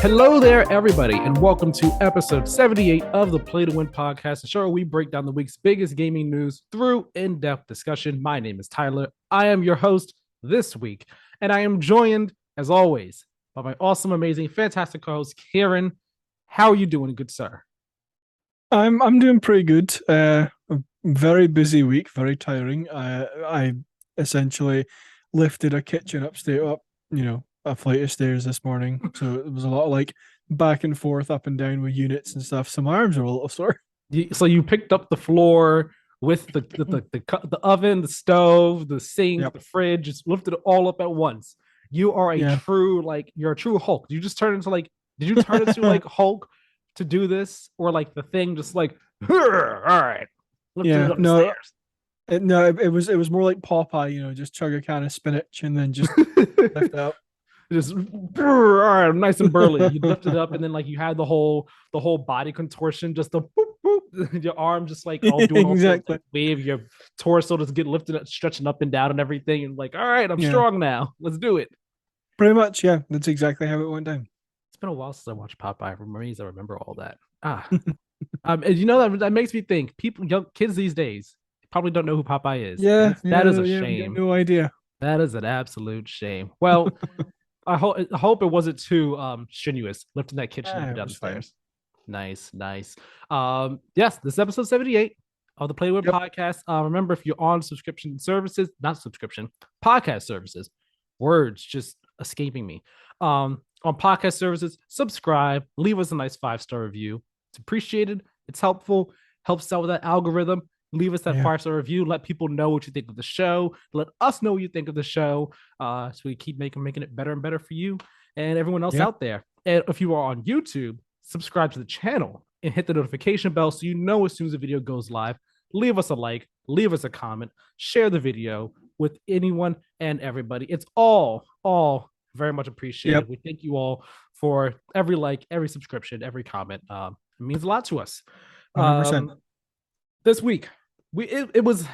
Hello there, everybody, and welcome to episode 78 of the Play to Win podcast, the show where we break down the week's biggest gaming news through in-depth discussion. My name is Tyler. I am your host this week, and I am joined, as always, by my awesome, amazing, fantastic co-host, Keiran. How are you doing, good sir? I'm doing pretty good. A very busy week, very tiring. I essentially lifted a kitchen up, a flight of stairs this morning. So it was a lot of like back and forth, up and down with units and stuff. So my arms are a little sore. So you picked up the floor with the oven, the stove, the sink, Yep. the fridge, just lifted it all up at once. You are Yeah. you're a true Hulk. You just turn into did you turn into like Hulk to do this, or like the thing just like, all right, lifted it Yeah. up the stairs. It was more like Popeye, just chug a can of spinach and then just lift up. Just all right, nice and burly. You lift it up, and then like you had the whole body contortion, just the boop boop, your arm just like all doing all sorts Exactly. of wave, your torso just get lifted, up, stretching up and down, and everything, and like, all right, I'm Yeah. strong now. Let's do it. Pretty much, yeah. That's exactly how it went down. It's been a while since I watched Popeye. For me, I remember all that. And you know that makes me think people, young kids these days, probably don't know who Popeye is. Yeah, That yeah, is a yeah. We got shame. no idea. That is an absolute shame. Well, I hope it wasn't too strenuous lifting that kitchen up and It down the was fine. stairs. Nice. Yes, this is episode 78 of the Play With Yep. podcast. Remember, if you're on subscription services, not subscription, podcast services, words just escaping me. On podcast services, subscribe, leave us a nice 5-star review. It's appreciated. It's helpful. Helps out with that algorithm. Leave us that Yeah. 5-star review. Let people know what you think of the show. Let us know what you think of the show. So we keep making it better and better for you and everyone else Yeah. out there. And if you are on YouTube, subscribe to the channel and hit the notification bell so you know as soon as the video goes live. Leave us a like, leave us a comment, share the video with anyone and everybody. It's all very much appreciated. Yep. We thank you all for every like, every subscription, every comment. It means a lot to us. 100%. This week, it was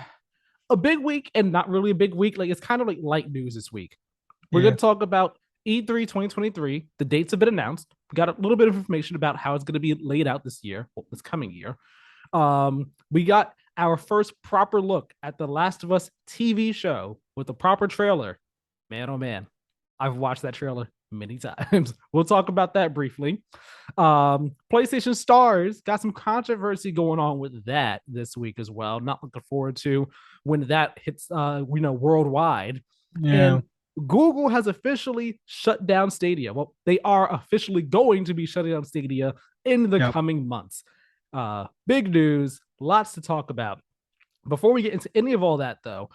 a big week and not really a big week. Like, it's kind of like light news this week. We're going to talk about E3 2023. The dates have been announced. We got a little bit of information about how it's going to be laid out this year, this coming year. We got our first proper look at the Last of Us TV show with a proper trailer. Man, oh man, I've watched that trailer many times. We'll talk about that briefly. PlayStation Stars got some controversy going on with that this week as well. Not looking forward to when that hits worldwide. Yeah. And Google has officially shut down Stadia. Well, they are officially going to be shutting down Stadia in the coming months. Big news, lots to talk about. Before we get into any of all that, though,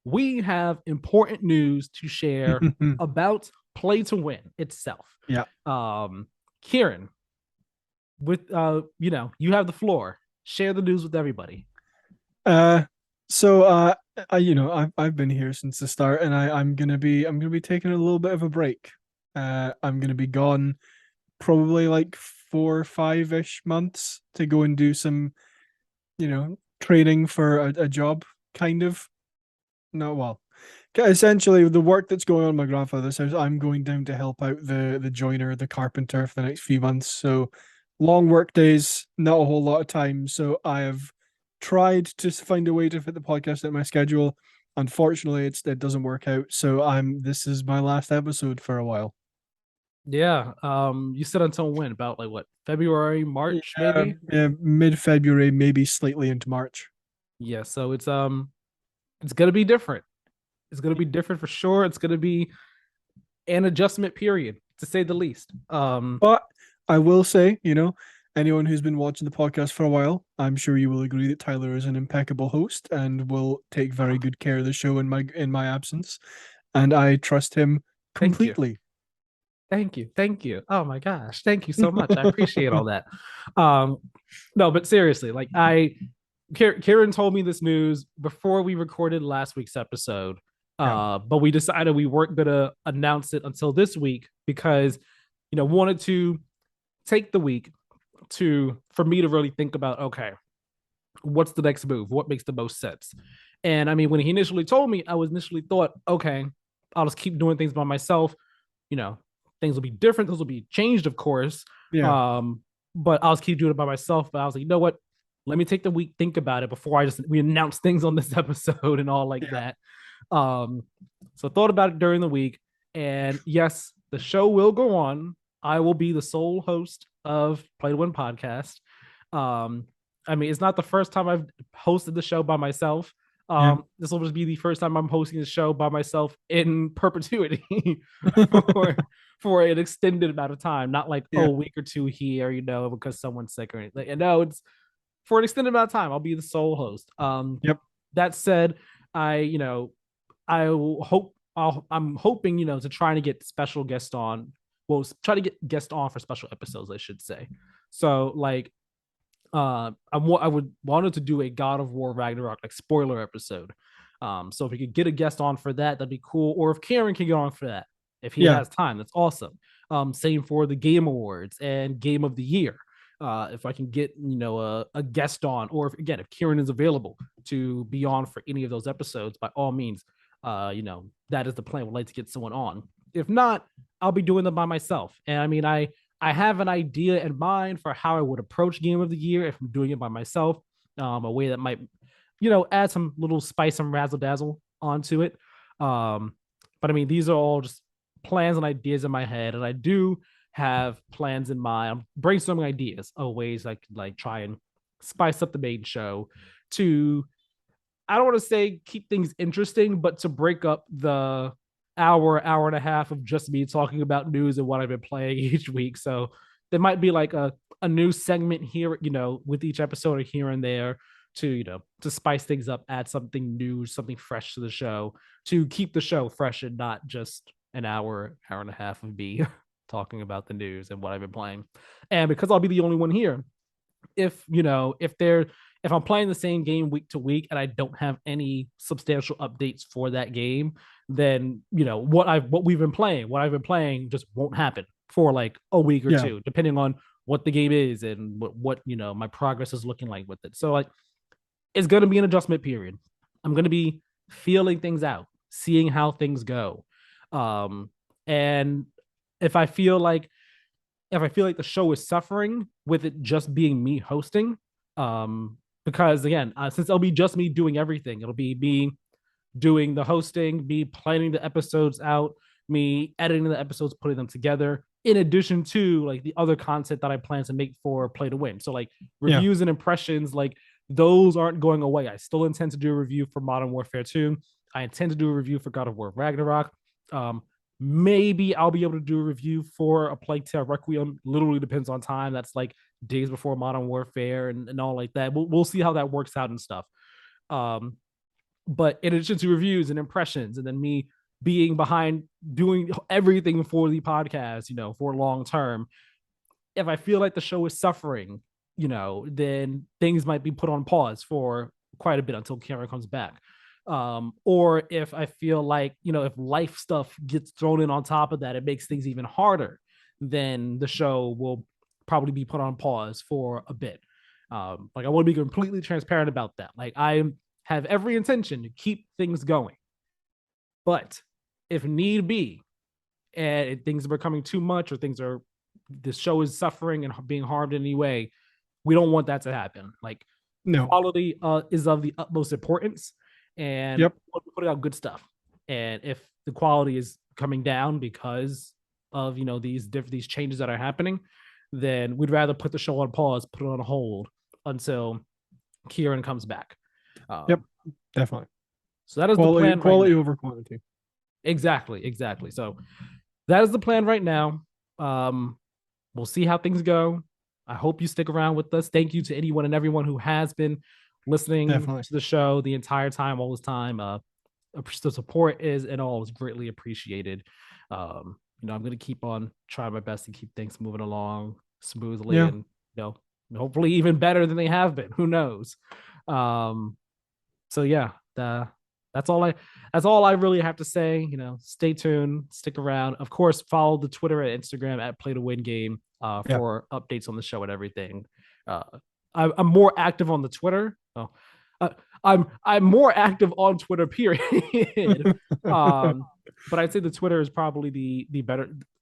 we have important news to share about Play to Win itself. Yeah. Keiran, with you have the floor. Share the news with everybody. I've been here since the start, and I'm gonna be taking a little bit of a break. I'm gonna be gone probably like 4 or 5-ish months to go and do some, training for a job, kind of. No, well, essentially the work that's going on in my grandfather's house, I'm going down to help out the joiner, the carpenter for the next few months. So long work days, not a whole lot of time. So I have tried to find a way to fit the podcast in my schedule. Unfortunately, it doesn't work out. So this is my last episode for a while. Yeah. You said until when? About like what? February, March, maybe? Yeah, mid-February, maybe slightly into March. Yeah, so it's gonna be different. It's gonna be different for sure. It's gonna be an adjustment period, to say the least. But I will say, anyone who's been watching the podcast for a while, I'm sure you will agree that Tyler is an impeccable host and will take very good care of the show in my absence, and I trust him completely. Thank you. Oh my gosh, thank you so much. I appreciate all that. No, but seriously, like Keiran told me this news before we recorded last week's episode. But we decided we weren't gonna announce it until this week because wanted to take the week for me to really think about, okay, what's the next move? What makes the most sense? And I mean, when he initially told me, I was initially thought, okay, I'll just keep doing things by myself, things will be different. Those will be changed, of course. Yeah. But I'll keep doing it by myself. But I was like, you know what? Let me take the week, think about it before we announce things on this episode and all like Yeah. that. Um, so thought about it during the week, and yes, the show will go on. I will be the sole host of Play to Win podcast. Um, I mean, it's not the first time I've hosted the show by myself. Yeah. This will just be the first time I'm hosting the show by myself in perpetuity for for an extended amount of time, not like Yeah. a week or two here, because someone's sick or anything. And no, it's for an extended amount of time. I'll be the sole host. Yep. That said, I hope I'm hoping, to try to get special guests on. Well, try to get guests on for special episodes, I should say. So like I would wanted to do a God of War Ragnarok like spoiler episode. So if we could get a guest on for that, that'd be cool. Or if Keiran can get on for that, if he Yeah. has time, that's awesome. Same for the Game Awards and Game of the Year. If I can get a guest on, or if Keiran is available to be on for any of those episodes, by all means, that is the plan. Would like to get someone on. If not, I'll be doing them by myself. And I mean, I have an idea in mind for how I would approach Game of the Year if I'm doing it by myself. A way that might, add some little spice and razzle dazzle onto it. But I mean, these are all just plans and ideas in my head, and I do have plans in mind. I'm brainstorming ideas of ways I could like try and spice up the main show to, I don't want to say keep things interesting, but to break up the hour and a half of just me talking about news and what I've been playing each week. So there might be like a new segment here, with each episode or here and there to, to spice things up, add something new, something fresh to the show to keep the show fresh and not just an hour and a half of me talking about the news and what I've been playing. And because I'll be the only one here, if I'm playing the same game week to week and I don't have any substantial updates for that game, then what I've been playing just won't happen for like a week or two, depending on what the game is and what my progress is looking like with it. So like it's gonna be an adjustment period. I'm gonna be feeling things out, seeing how things go. And if I feel like the show is suffering with it just being me hosting, because again, since it'll be just me doing everything, it'll be me doing the hosting, me planning the episodes out, me editing the episodes, putting them together, in addition to like the other content that I plan to make for Play to Win. So like reviews and impressions, like those aren't going away. I still intend to do a review for Modern Warfare 2. I intend to do a review for God of War Ragnarok. Maybe I'll be able to do a review for A Plague Tale Requiem. Literally depends on time. That's like days before Modern Warfare and all like that. We'll see how that works out and stuff. But in addition to reviews and impressions, and then me being behind doing everything for the podcast, for long term, if I feel like the show is suffering, then things might be put on pause for quite a bit until Keiran comes back. Or if I feel like, if life stuff gets thrown in on top of that, it makes things even harder, then the show will probably be put on pause for a bit. Like I want to be completely transparent about that. Like I have every intention to keep things going. But if need be, and things are becoming too much or the show is suffering and being harmed in any way, we don't want that to happen. Like quality is of the utmost importance, and we're putting out good stuff. And if the quality is coming down because of these changes that are happening, then we'd rather put the show on pause, put it on hold until Keiran comes back. Definitely. So that is quality, the plan. Quality over quantity. Exactly. So that is the plan right now. We'll see how things go. I hope you stick around with us. Thank you to anyone and everyone who has been listening to the show the entire time, all this time. The support is greatly appreciated. I'm going to keep on trying my best to keep things moving along smoothly and, hopefully even better than they have been. Who knows? So yeah, that's all I really have to say. Stay tuned, stick around. Of course, follow the Twitter and Instagram at Play to Win Game for updates on the show and everything. I'm more active on the Twitter. I'm more active on Twitter, period. but I'd say the Twitter is probably the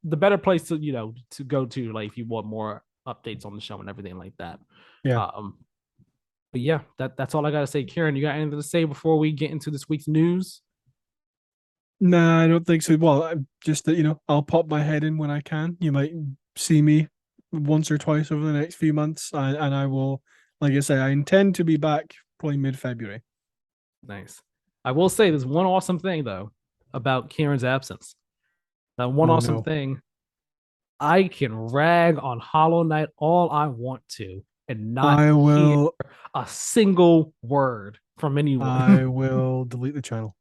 better place to to go to, like if you want more updates on the show and everything like that. Yeah. Um, but yeah, that's all I gotta say. Kieran, you got anything to say before we get into this week's news? Nah, I don't think so. Well, just that, I'll pop my head in when I can. You might see me once or twice over the next few months, and I will, like I say, I intend to be back probably mid-February. Nice. I will say there's one awesome thing though about Kieran's absence. That one Oh awesome no. thing, I can rag on Hollow Knight all I want to and not I hear will a single word from I anyone. will delete the channel.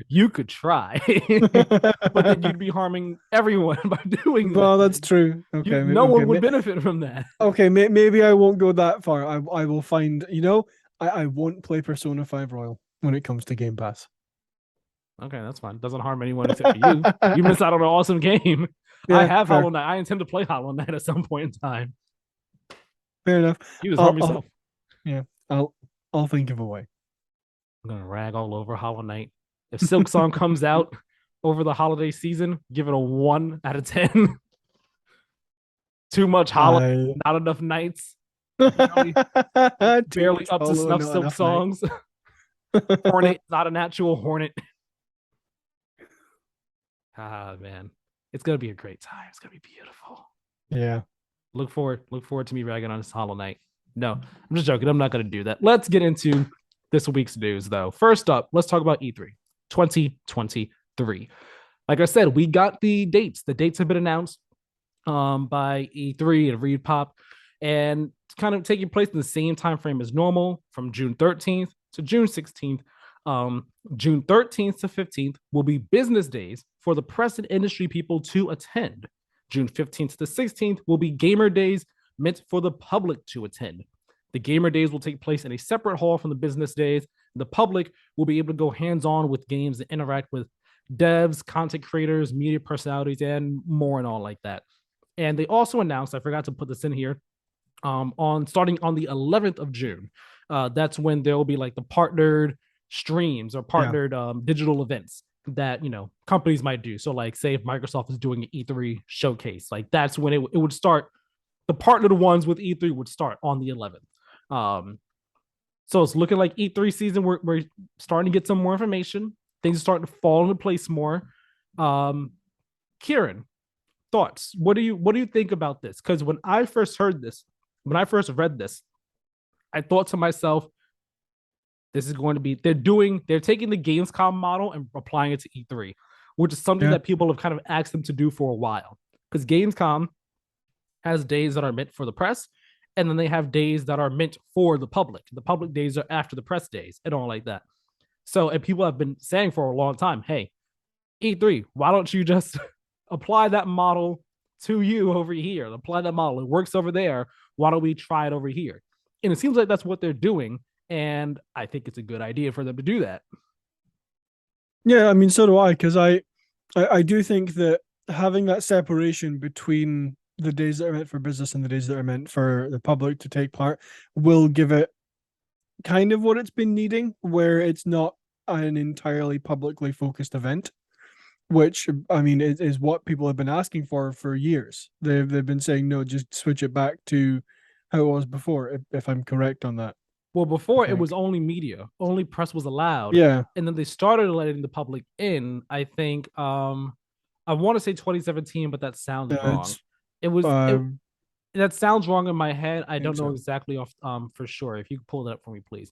You could try, but then you'd be harming everyone by doing that. Well, that's true. You, Okay, no okay, one would benefit from that. okay. Maybe I won't go that far. I will find. I won't play Persona 5 Royal when it comes to Game Pass. Okay, that's fine. Doesn't harm anyone except for you. You missed out on an awesome game. I Yeah, have Hollow fair, Knight. I intend to play Hollow Knight at some point in time. fair enough. You just harm I'll yourself. yeah, I'll think of a way. I'm gonna rag all over Hollow Knight. If Silk Song comes out over the holiday season, give it a 1 out of 10. Too much Hollow, I not enough nights. Barely, too barely much up to hollow, snuff. not Silk enough night. Songs. Hornet, not an actual Hornet. Ah man, it's gonna be a great time. It's gonna be beautiful. Yeah. Look forward to me ragging on this Hollow Knight. No, I'm just joking. I'm not gonna do that. Let's get into this week's news though. First up, let's talk about E3 2023. Like I said, we got the dates. The dates have been announced by E3 and ReedPop, and it's kind of taking place in the same time frame as normal, from June 13th to June 16th. June 13th to 15th will be business days for the press and industry people to attend. June 15th to 16th will be gamer days meant for the public to attend. The gamer days will take place in a separate hall from the business days. The public will be able to go hands on with games and interact with devs, content creators, media personalities, and more and all like that. And they also announced, I forgot to put this in here, on starting on the 11th of June. That's when there will be like the partnered streams or Yeah. partnered digital events that companies might do. So like say if Microsoft is doing an E3 showcase, like that's when it would start. The partnered ones with E3 would start on the 11th. So it's looking like E3 season. We're starting to get some more information. Things are starting to fall into place more. Kieran, thoughts? What do you think about this? Because when I first read this, I thought to myself, this is going to be they're taking the Gamescom model and applying it to E3, which is something Yeah. that people have kind of asked them to do for a while. Because Gamescom has days that are meant for the press, and then they have days that are meant for the public. The public days are after the press days and all like that. So, and people have been saying for a long time, hey, E3, why don't you just apply that model to you over here? Apply that model. It works over there. Why don't we try it over here? And it seems like that's what they're doing. And I think it's a good idea for them to do that. Yeah, I mean, so do I, because I do think that having that separation between the days that are meant for business and the days that are meant for the public to take part will give it kind of what it's been needing, where it's not an entirely publicly focused event, which I mean is what people have been asking for years. They've been saying no, just switch it back to how it was before, if I'm correct on that. Well, I before it was think. only media, only press was allowed. Yeah, And then they started letting the public in, I think I want to say 2017, but that sounds yeah, wrong. it's It was it, I that sounds wrong in my head. I think don't know so. exactly off for sure. If you could pull that up for me, please.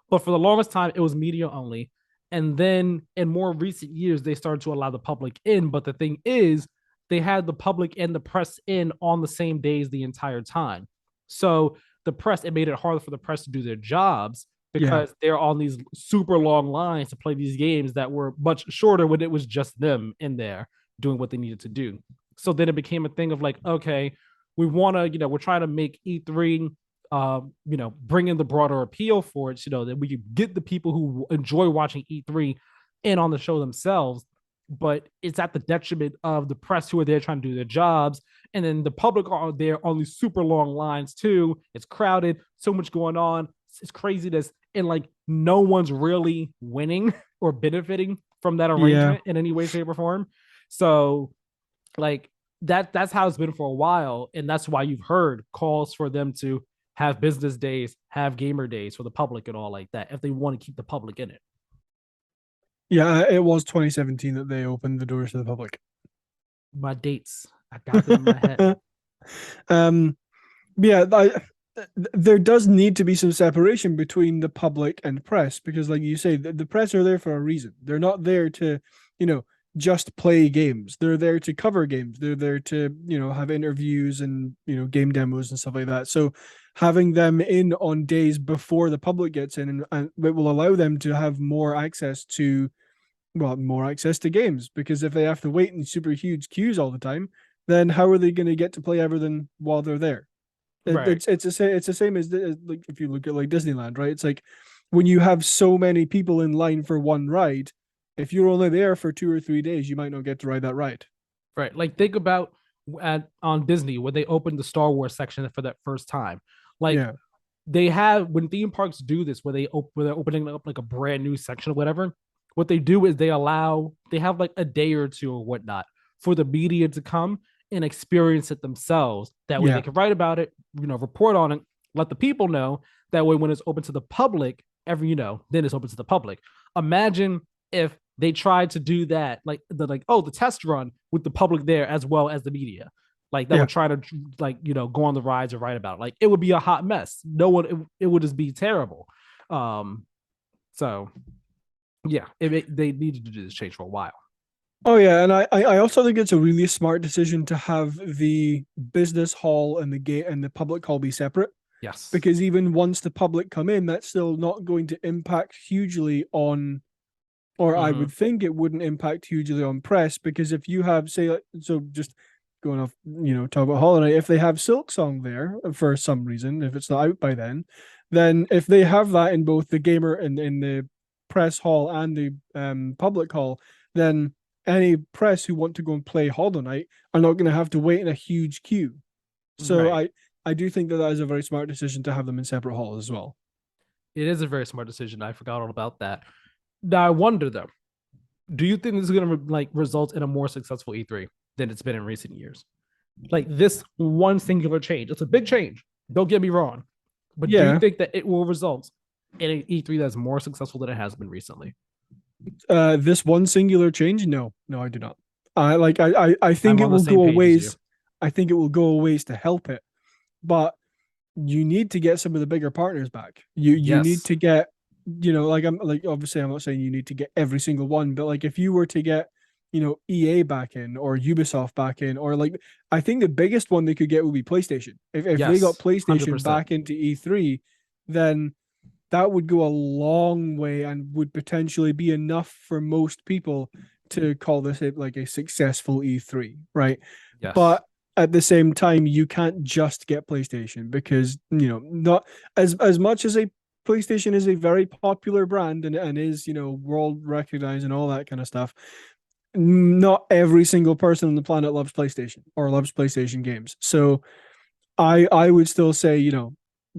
But for the longest time, it was media only. And then in more recent years, they started to allow the public in. But the thing is, they had the public and the press in on the same days the entire time. So the press, it made it harder for the press to do their jobs Yeah, because they're on these super long lines to play these games that were much shorter when it was just them in there doing what they needed to do. So then it became a thing of like, okay, we want to, we're trying to make E3, bring in the broader appeal for it, that we could get the people who enjoy watching E3 in on the show themselves. But it's at the detriment of the press who are there trying to do their jobs. And then the public are there on these super long lines too. It's crowded, so much going on. It's craziness. And like no one's really winning or benefiting from that Yeah. arrangement in any way, shape, or form. So like that's how it's been for a while, and that's why you've heard calls for them to have business days, have gamer days for the public and all like that if they want to keep the public in it. Yeah, it was 2017 that they opened the doors to the public. My dates, I got them in my head. um, yeah, there does need to be some separation between the public and press because, like you say, the press are there for a reason. They're not there to, you know, just play games. They're there to cover games. They're there to, have interviews and, game demos and stuff like that. So having them in on days before the public gets in and it will allow them to have more access to games because if they have to wait in super huge queues all the time, then how are they going to get to play everything while they're there? Right. It's the same as like if you look at like Disneyland, right? It's like when you have so many people in line for one ride, if you're only there for 2 or 3 days, you might not get to ride that ride. Right. Like think about on Disney when they opened the Star Wars section for that first time. Like Yeah, they have when theme parks do this where they're opening up like a brand new section or whatever, what they do is they have like a day or two or whatnot for the media to come and experience it themselves. That way they yeah, can write about it, report on it, let the people know. That way when it's open to the public, then it's open to the public. Imagine if they tried to do that, like the test run with the public there as well as the media. Like that yeah. would try to go on the rides or write about it. Like it would be a hot mess. No one it would just be terrible. So yeah, they needed to do this change for a while. Oh yeah, and I also think it's a really smart decision to have the business hall and the gate and the public hall be separate Yes. because even once the public come in, that's still not going to impact hugely on, or I Mm-hmm. would think it wouldn't impact hugely on press because if you have, say, so just going off, talk about Holiday, if they have Silk Song there for some reason, if it's not out by then if they have that in both the gamer and in the press hall and the public hall, then any press who want to go and play Hollow Knight are not going to have to wait in a huge queue. So Right. I do think that is a very smart decision to have them in separate halls as well. It is a very smart decision. I forgot all about that. Now I wonder though, do you think this is going to result in a more successful E3 than it's been in recent years? Like this one singular change. It's a big change. Don't get me wrong. But do you Yeah, think that it will result in an E3 that's more successful than it has been recently? this one singular change, no, I do not. I think I'm it on the will same go a page as you. ways. I think it will go a ways to help it, but you need to get some of the bigger partners back. You need Yes. to get, like I'm like obviously I'm not saying you need to get every single one, but like if you were to get, EA back in or Ubisoft back in, or like I think the biggest one they could get would be PlayStation. If they got Yes. PlayStation 100%. back into E3, then that would go a long way and would potentially be enough for most people to call this like a successful E3, right? Yes. But at the same time, you can't just get PlayStation because not as much as a PlayStation is a very popular brand and is world recognized and all that kind of stuff. Not every single person on the planet loves PlayStation or loves PlayStation games. So I would still say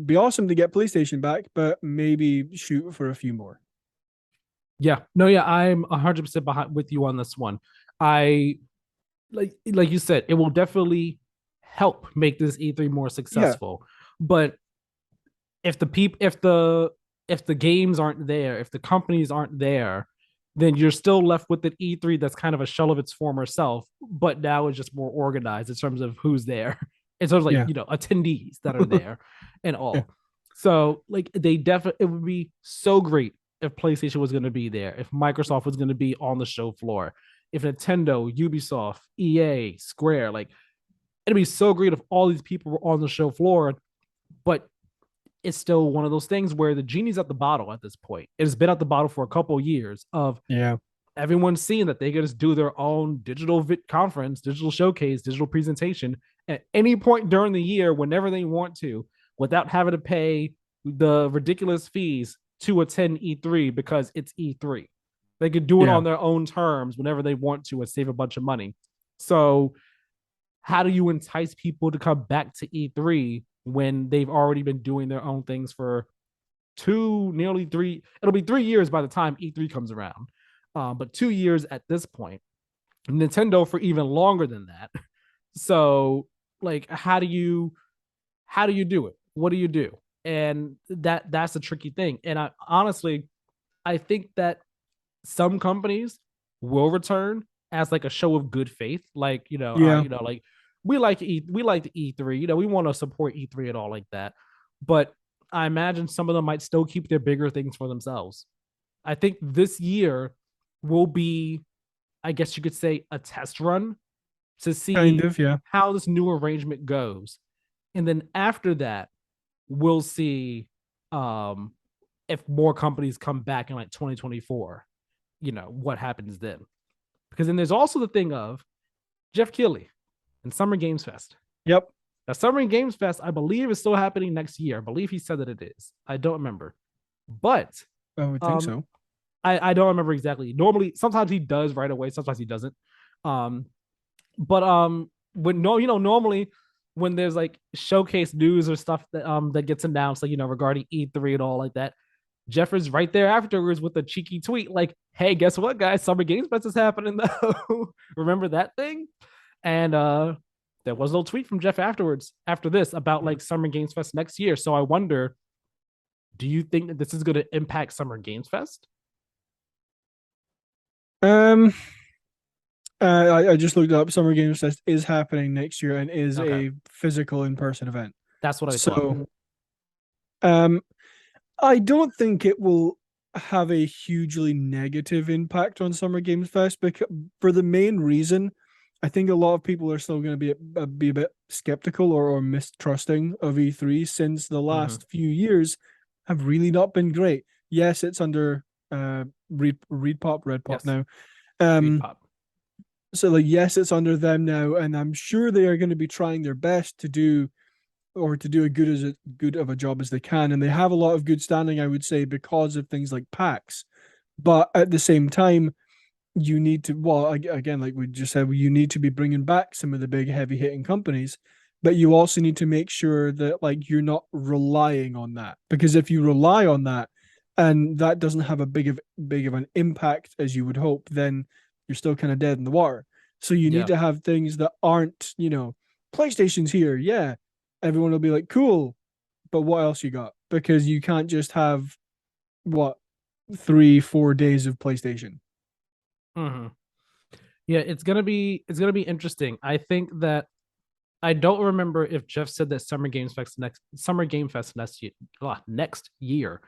be awesome to get PlayStation back, but maybe shoot for a few more. Yeah. No, yeah, I'm 100% behind with you on this one. I like you said, it will definitely help make this E3 more Yeah, successful. But if the games aren't there, if the companies aren't there, then you're still left with an E3 that's kind of a shell of its former self, but now it's just more organized in terms of who's there, in terms of yeah, attendees that are there and yeah, all. So like they definitely, it would be so great if PlayStation was going to be there, if Microsoft was going to be on the show floor, if Nintendo, Ubisoft, EA, Square, like it'd be so great if all these people were on the show floor. But it's still one of those things where the genie's at the bottle at this point. It has been at the bottle for a couple of years of yeah, everyone's seeing that they can just do their own digital conference, digital showcase, digital presentation at any point during the year, whenever they want to, without having to pay the ridiculous fees to attend E3 because it's E3. They could do it yeah. on their own terms whenever they want to and save a bunch of money. So, how do you entice people to come back to E3 when they've already been doing their own things for nearly three? It'll be 3 years by the time E3 comes around. but 2 years at this point. Nintendo for even longer than that. So, like, how do you do it? What do you do? And that's a tricky thing. And I honestly, I think that some companies will return as like a show of good faith. Like, Yeah, like we like the E3. We want to support E3 and all like that. But I imagine some of them might still keep their bigger things for themselves. I think this year will be, I guess you could say, a test run to kind see of. Yeah. how this new arrangement goes. And then after that, we'll see um if more companies come back in like 2024, what happens then. Because then there's also the thing of Jeff Keighley and Summer Games Fest. Yep. Now, Summer Games Fest, I believe, is still happening next year. I believe he said that it is. I don't remember. But I would think um so. I don't remember exactly. Normally, sometimes he does right away, sometimes he doesn't. Um, but when no, normally when there's like showcase news or stuff that gets announced, like regarding E3 and all like that, Jeff is right there afterwards with a cheeky tweet like, "Hey, guess what, guys? Summer Games Fest is happening though. Remember that thing?" And there was no tweet from Jeff afterwards after this about like Summer Games Fest next year. So I wonder, do you think that this is going to impact Summer Games Fest? Um, I just looked up. Summer Games Fest is happening next year and is Okay, a physical in-person event. that's what I thought. So, um, I don't think it will have a hugely negative impact on Summer Games Fest because for the main reason, I think a lot of people are still going to be a bit skeptical or mistrusting of E3 since the Mm-hmm. last few years have really not been great. Yes, it's under Red Pop Yes, now. Reed Um, Pop. so like yes, it's under them now, and I'm sure they are going to be trying their best to do a good of a job as they can, and they have a lot of good standing, I would say, because of things like PAX. But at the same time, you need to again, like we just said, you need to be bringing back some of the big heavy hitting companies, but you also need to make sure that like you're not relying on that because if you rely on that and that doesn't have a big of an impact as you would hope, then you're still kind of dead in the water. So you need Yeah. to have things that aren't, PlayStation's here, yeah, everyone will be like cool, but what else you got? Because you can't just have what 3-4 days of PlayStation. Mm-hmm. Yeah, it's gonna be interesting. I think that I don't remember if Jeff said that Summer Game Fest next year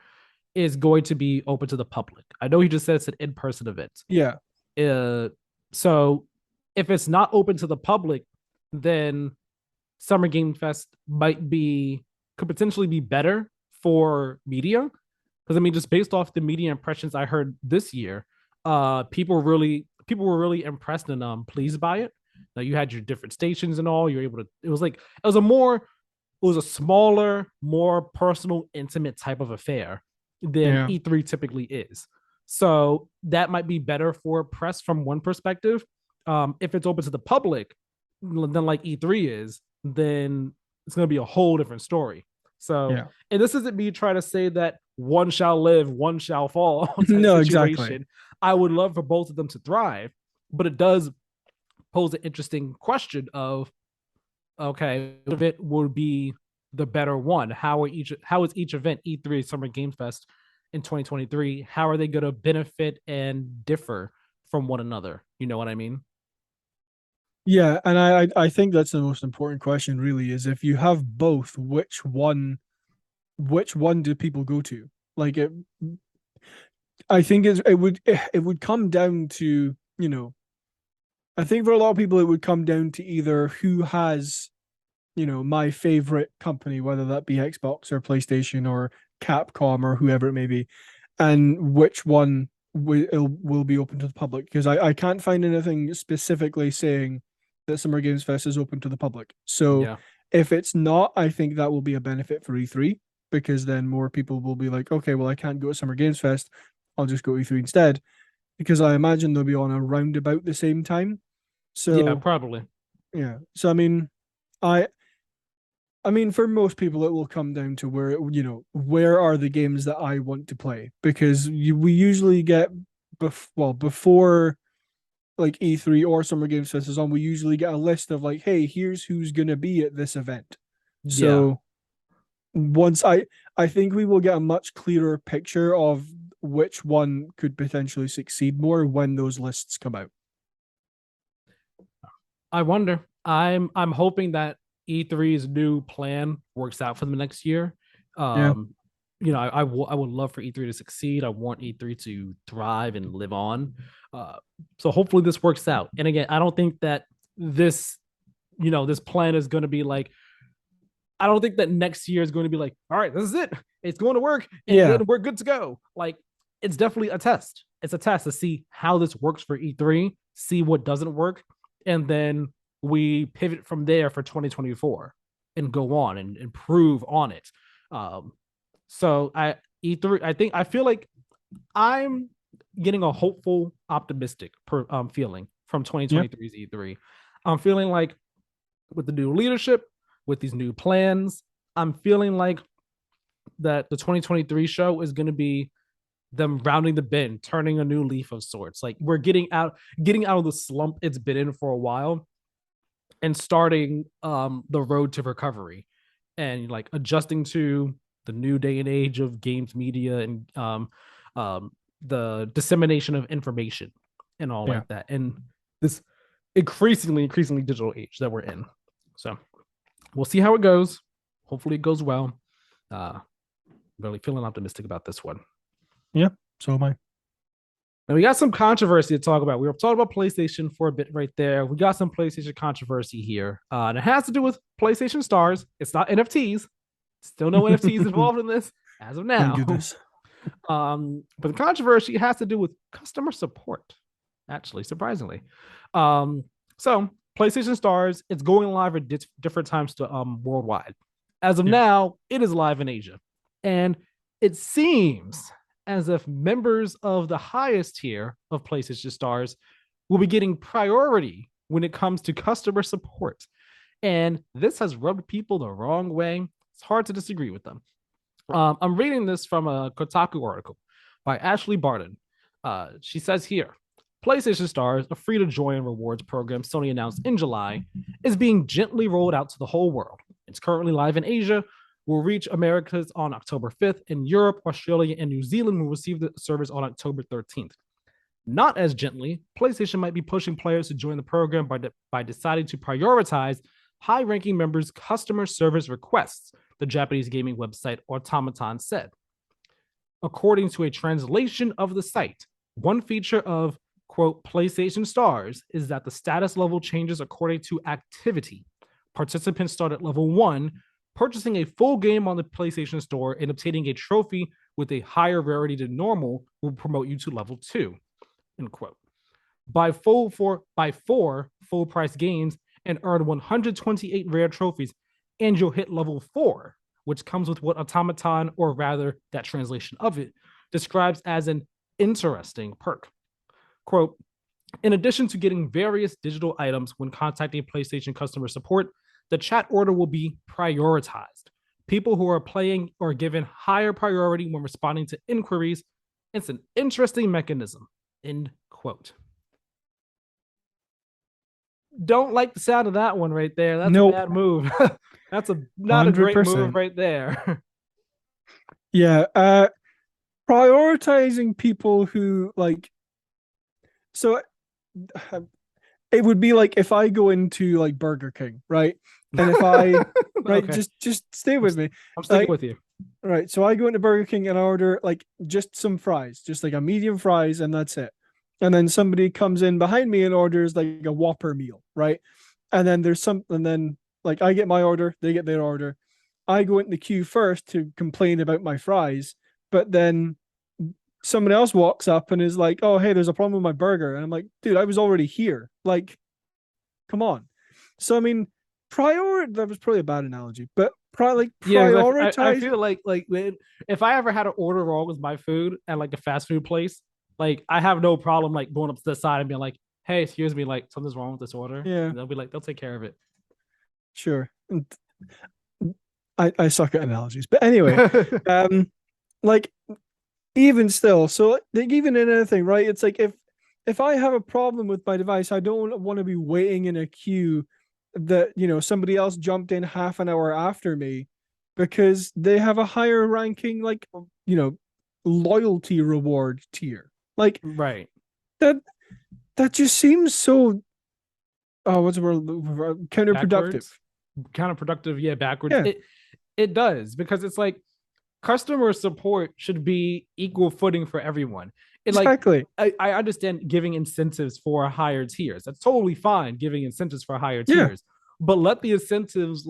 is going to be open to the public. I know he just said it's an in-person event. Yeah. Uh, so if it's not open to the public, then Summer Game Fest could potentially be better for media. Because I mean, just based off the media impressions I heard this year, people were really impressed and pleased by it. Now you had your different stations and all. You're able to. It was a smaller, more personal, intimate type of affair than Yeah. E3 typically is. So that might be better for press from one perspective. If it's open to the public, then like E3 is, then it's going to be a whole different story. So, Yeah. and this isn't me trying to say that one shall live, one shall fall type No, exactly. situation. I would love for both of them to thrive, but it does pose an interesting question of, okay, if it would be the better one, how is each event, E3, Summer Game Fest in 2023, how are they going to benefit and differ from one another? You know what I mean? Yeah, and I think that's the most important question really is if you have both, which one do people go to? Like I think it would come down to, I think for a lot of people it would come down to either who has, my favorite company, whether that be Xbox or PlayStation or Capcom or whoever it may be, and which one will be open to the public. Because I can't find anything specifically saying that Summer Games Fest is open to the public. So Yeah. if it's not, I think that will be a benefit for E3 because then more people will be like, okay, well, I can't go to Summer Games Fest. I'll just go E3 instead. Because I imagine they'll be on around about the same time. Yeah, So probably. yeah. So I I mean, for most people, it will come down to where are the games that I want to play because we usually get before like E3 or Summer Games Fest is on, we usually get a list of like, hey, here's who's gonna be at this event. Yeah. So once I think we will get a much clearer picture of which one could potentially succeed more when those lists come out. I wonder. I'm hoping that E3's new plan works out for the next year. Yeah. Um, I would love for E3 to succeed. I want E3 to thrive and live on. Uh, so hopefully this works out. And again, I don't think that this, this plan is going to be like. I don't think that next year is going to be like, all right, this is it. It's going to work, and Yeah. then we're good to go. Like, it's definitely a test. It's a test to see how this works for E3, see what doesn't work, and then we pivot from there for 2024 and go on and improve on it. Um, so E3, I feel like I'm getting a hopeful, optimistic feeling from Yeah. 2023's E3. I'm feeling like with the new leadership, with these new plans, I'm feeling like that the 2023 show is going to be them rounding the bend, turning a new leaf of sorts. Like we're getting out of the slump it's been in for a while and starting the road to recovery and like adjusting to the new day and age of games media and um, the dissemination of information and all Yeah. like that and this increasingly digital age that we're in. So we'll see how it goes. Hopefully it goes well. Really feeling optimistic about this one. Yeah. So am I. Now we got some controversy to talk about. We were talking about PlayStation for a bit right there. We got some PlayStation controversy here, and it has to do with PlayStation Stars. It's not NFTs. Still no NFTs involved in this as of Thank now. goodness. But the controversy has to do with customer support. Actually, surprisingly, so PlayStation Stars, it's going live at different times to worldwide. As of Yeah. now, it is live in Asia, and it seems as if members of the highest tier of PlayStation Stars will be getting priority when it comes to customer support. And this has rubbed people the wrong way. It's hard to disagree with them. I'm reading this from a Kotaku article by Ashley Barton. She says here PlayStation Stars, a free to join rewards program Sony announced in July, is being gently rolled out to the whole world. It's currently live in Asia, will reach Americas on October 5th. In Europe, Australia, and New Zealand will receive the service on October 13th. Not as gently, PlayStation might be pushing players to join the program by deciding to prioritize high ranking members' customer service requests, the Japanese gaming website Automaton said. According to a translation of the site, one feature of, quote, PlayStation Stars is that the status level changes according to activity. Participants start at level 1, purchasing a full game on the PlayStation Store and obtaining a trophy with a higher rarity than normal will promote you to level 2, end quote. Buy four full price games and earn 128 rare trophies, and you'll hit level 4, which comes with what Automaton, or rather that translation of it, describes as an interesting perk. Quote, in addition to getting various digital items when contacting PlayStation customer support, the chat order will be prioritized. People who are playing are given higher priority when responding to inquiries. It's an interesting mechanism, end quote. Don't like the sound of that one right there. That's Nope. a bad move. That's not a great move 100%. right there. Yeah. Prioritizing people who like, so it would be like if I go into like Burger King, right? And if I right, Okay. just stay with me. I'm sticking Like, with you. right. So I go into Burger King and order like just some fries, just like a medium fries, and that's it. And then somebody comes in behind me and orders like a Whopper meal, right? And then like I get my order, they get their order. I go into the queue first to complain about my fries, but then someone else walks up and is like, "Oh, hey, there's a problem with my burger," and I'm like, "Dude, I was already here. Like, come on." So I mean, that was probably a bad analogy, but Yeah, I prioritize. feel like if I ever had to order wrong with my food at like a fast food place, like I have no problem like going up to the side and being like, "Hey, excuse me, like something's wrong with this order," Yeah, and they'll be like, they'll take care of it. sure. I suck at analogies, but anyway, um, like even still, so like even in anything, right? It's like if I have a problem with my device, I don't want to be waiting in a queue that somebody else jumped in half an hour after me because they have a higher ranking you know loyalty reward tier. Like Right. that that just seems so what's the word counterproductive. Backwards. Counterproductive, yeah, backwards. Yeah, It does because it's like customer support should be equal footing for everyone. It like exactly. I understand giving incentives for higher tiers. That's totally fine giving incentives for higher Yeah, tiers. But let the incentives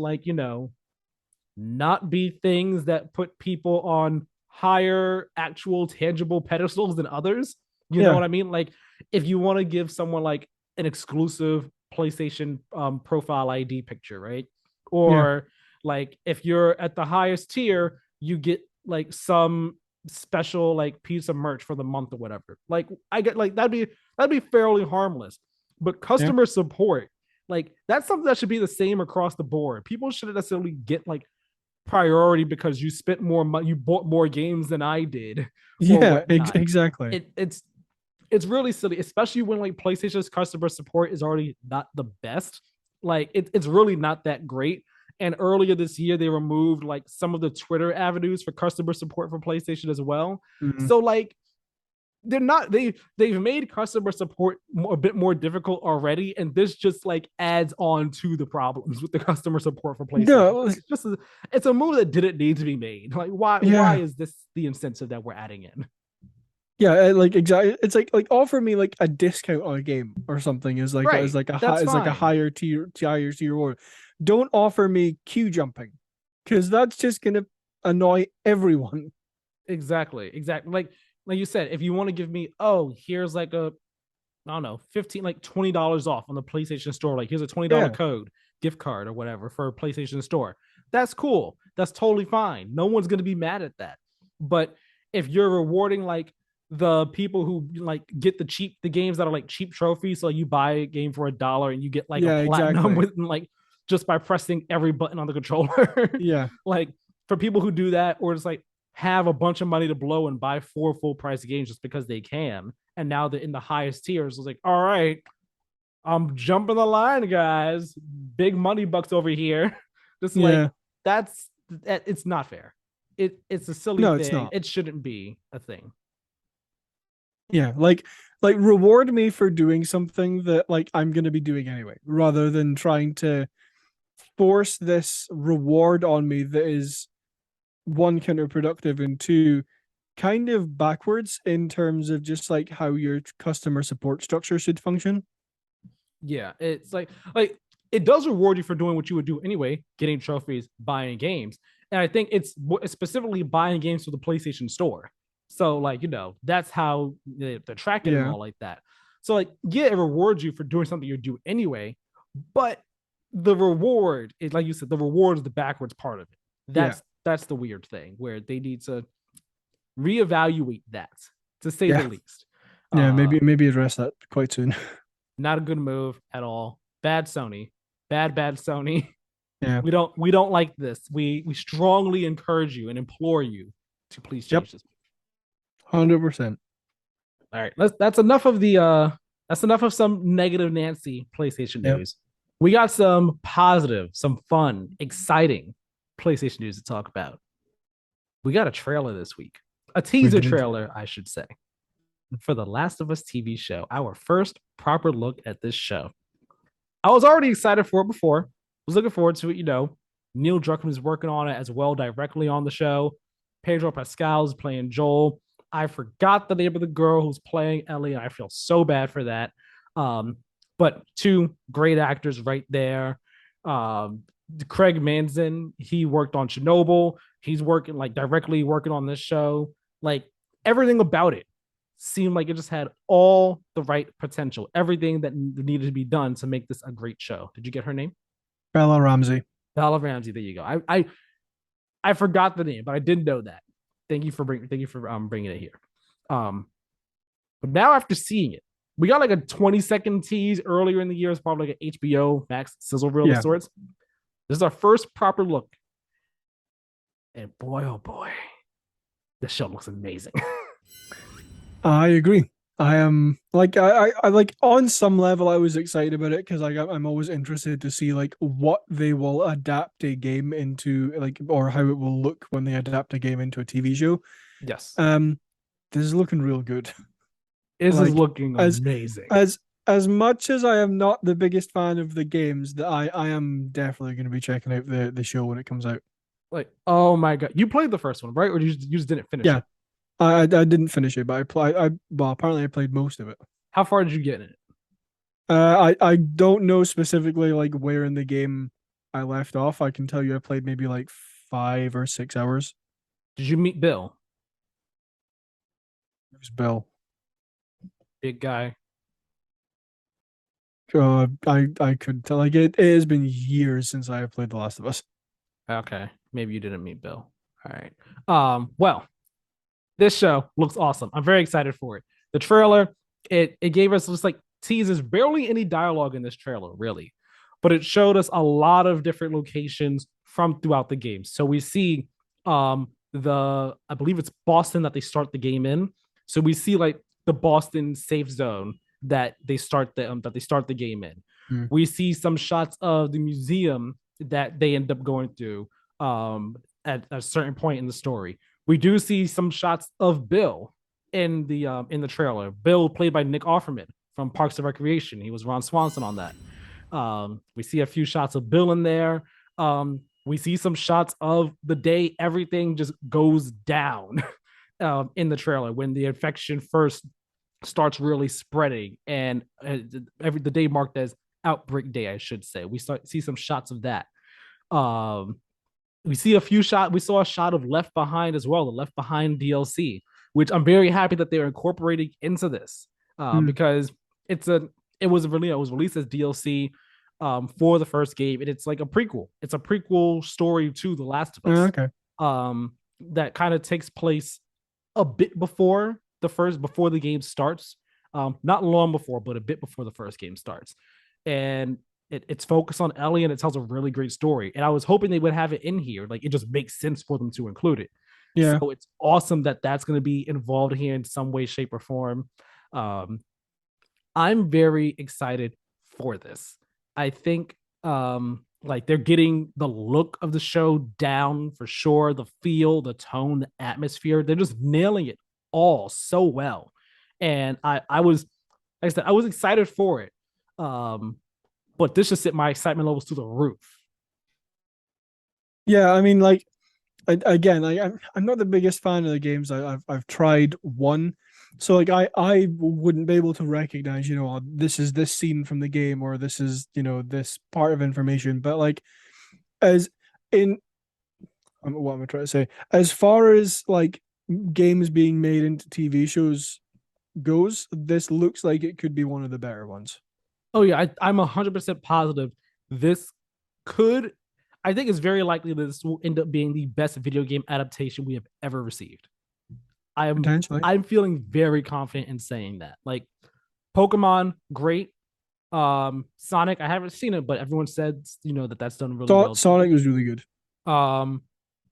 not be things that put people on higher actual tangible pedestals than others. You know yeah, what I mean? Like if you want to give someone like an exclusive PlayStation profile ID picture, right? yeah, Or like if you're at the highest tier, you get like some special like piece of merch for the month or whatever. Like I get like that'd be fairly harmless. But yeah. customer support, like that's something that should be the same across the board. People shouldn't necessarily get like priority because you spent more money, you bought more games than I did, or Yeah, whatnot. exactly. It's really silly, especially when like PlayStation's customer support is already not the best. Like it's really not that great. And earlier this year, they removed like some of the Twitter avenues for customer support for PlayStation as well. Mhm. So like they're not they've made customer support a bit more difficult already, and this just like adds on to the problems with the customer support for PlayStation. No, Like, it's a move that didn't need to be made. Like why yeah, is this the incentive that we're adding in? yeah, like exactly. It's like offer me like a discount on a game or something is like Right, that's is like a fine. higher tier reward. Don't offer me queue jumping because that's just gonna annoy everyone. Exactly. Like you said, if you want to give me, oh, here's like a I don't know, 15 like $20 off on the PlayStation Store. Like here's a $20 Yeah, code, gift card or whatever for a PlayStation Store. That's cool. That's totally fine. No one's gonna be mad at that. But if you're rewarding like the people who like get the games that are like cheap trophies, so you buy a game for $1 and you get like a yeah, platinum exactly. with like just by pressing every button on the controller. Yeah, Like for people who do that, or just like have a bunch of money to blow and buy 4 full price games just because they can, and now they're in the highest tiers. It's like, all right, I'm jumping the line, guys. Big money bucks over here. Just like yeah. it's not fair. It's a silly No, it's thing. not. It shouldn't be a thing. Yeah, like reward me for doing something that like I'm gonna be doing anyway, rather than trying to force this reward on me that is one counterproductive and two kind of backwards in terms of just like how your customer support structure should function. Yeah, it's like it does reward you for doing what you would do anyway, getting trophies, buying games, and I think it's specifically buying games for the PlayStation Store. So like that's how they're tracking and Yeah, all like that. So like yeah, it rewards you for doing something you do anyway, but the reward is like you said, the reward is the backwards part of it. yeah, That's the weird thing where they need to reevaluate that, to say the yeah, least. yeah. Uh, Maybe address that quite soon. Not a good move at all. Bad Sony. Bad Sony. Yeah. We don't like this. We strongly encourage you and implore you to please Yep. change this. 100%. All right. That's enough of the that's enough of some negative Nancy PlayStation Yep. news. We got some positive, some fun, exciting PlayStation news to talk about. We got a trailer this week. A We teaser did. trailer, I should say, for the Last of Us TV show. Our first proper look at this show. I was already excited for it before. Was looking forward to it. Neil Druckmann is working on it as well directly on the show. Pedro Pascal is playing Joel. I forgot the name of the girl who's playing Ellie, and I feel so bad for that. But two great actors right there. Um, Craig Manzin, he worked on Chernobyl. He's working like directly working on this show. Like everything about it seemed like it just had all the right potential, everything that needed to be done to make this a great show. Did you get her name? Bella Ramsey. Bella Ramsey. There you go. I forgot the name, but I did know that. Thank you for bringing it here. Um, but now after seeing it, we got like a 20-second tease earlier in the year. It's probably like an HBO Max sizzle reel of Yeah. sorts. This is our first proper look, and boy, oh boy, this show looks amazing. I agree. I am like I like on some level I was excited about it because like I'm always interested to see like what they will adapt a game into like or how it will look when they adapt a game into a TV show. Yes, Um, this is looking real good. this is Like looking as amazing. as as much as I am not the biggest fan of the games, that I am definitely going to be checking out the show when it comes out. Like, oh my god, you played the first one, right? Or you just didn't finish Yeah, it? I didn't finish it, but I well apparently I played most of it. How far did you get in it? I don't know specifically like where in the game I left off. I can tell you I played maybe like 5 or 6 hours. Did you meet Bill, It was Bill. big guy? I could tell like it has been years since I have played The Last of Us. Okay, maybe you didn't meet Bill. All right. Well, this show looks awesome. I'm very excited for it. The trailer, it gave us just like teases, barely any dialogue in this trailer, really, but it showed us a lot of different locations from throughout the game. So we see the I believe it's Boston that they start the game in. So we see like the Boston safe zone that they start the game in. Hmm. We see some shots of the museum that they end up going through at a certain point in the story. We do see some shots of Bill in the trailer. Bill, played by Nick Offerman from Parks and Recreation. He was Ron Swanson on that. We see a few shots of Bill in there. We see some shots of the day everything just goes down in the trailer when the infection first starts really spreading, and the day marked as outbreak day, I should say. We see some shots of that. Um, we see a few shot. We saw a shot of Left Behind as well, the Left Behind DLC, which I'm very happy that they're incorporating into this Hmm. because it's a it was really it was released as DLC for the first game, and it's like a prequel. It's a prequel story to The Last of Us Okay. that kind of takes place a bit before the game starts. Not long before, but a bit before the first game starts, and it's focused on Ellie, and it tells a really great story. And I was hoping they would have it in here. Like it just makes sense for them to include it. Yeah. So it's awesome that that's going to be involved here in some way, shape, or form. Um, I'm very excited for this. I think like they're getting the look of the show down for sure, the feel, the tone, the atmosphere. They're just nailing it all so well. And I was like I said, I was excited for it. Um, but this just set my excitement levels to the roof. Yeah, I mean like again, like I'm not the biggest fan of the games. I've tried one, so like I wouldn't be able to recognize, oh, this is this scene from the game or this is this part of information. But like as in what am I trying to say? As far as like games being made into TV shows goes, this looks like it could be one of the better ones. Oh yeah, I'm 100% positive this could. I think it's very likely that this will end up being the best video game adaptation we have ever received. I am Potentially. I'm feeling very confident in saying that. Like Pokemon, great. Sonic, I haven't seen it, but everyone said that that's done really So well too. Sonic was really good. Um,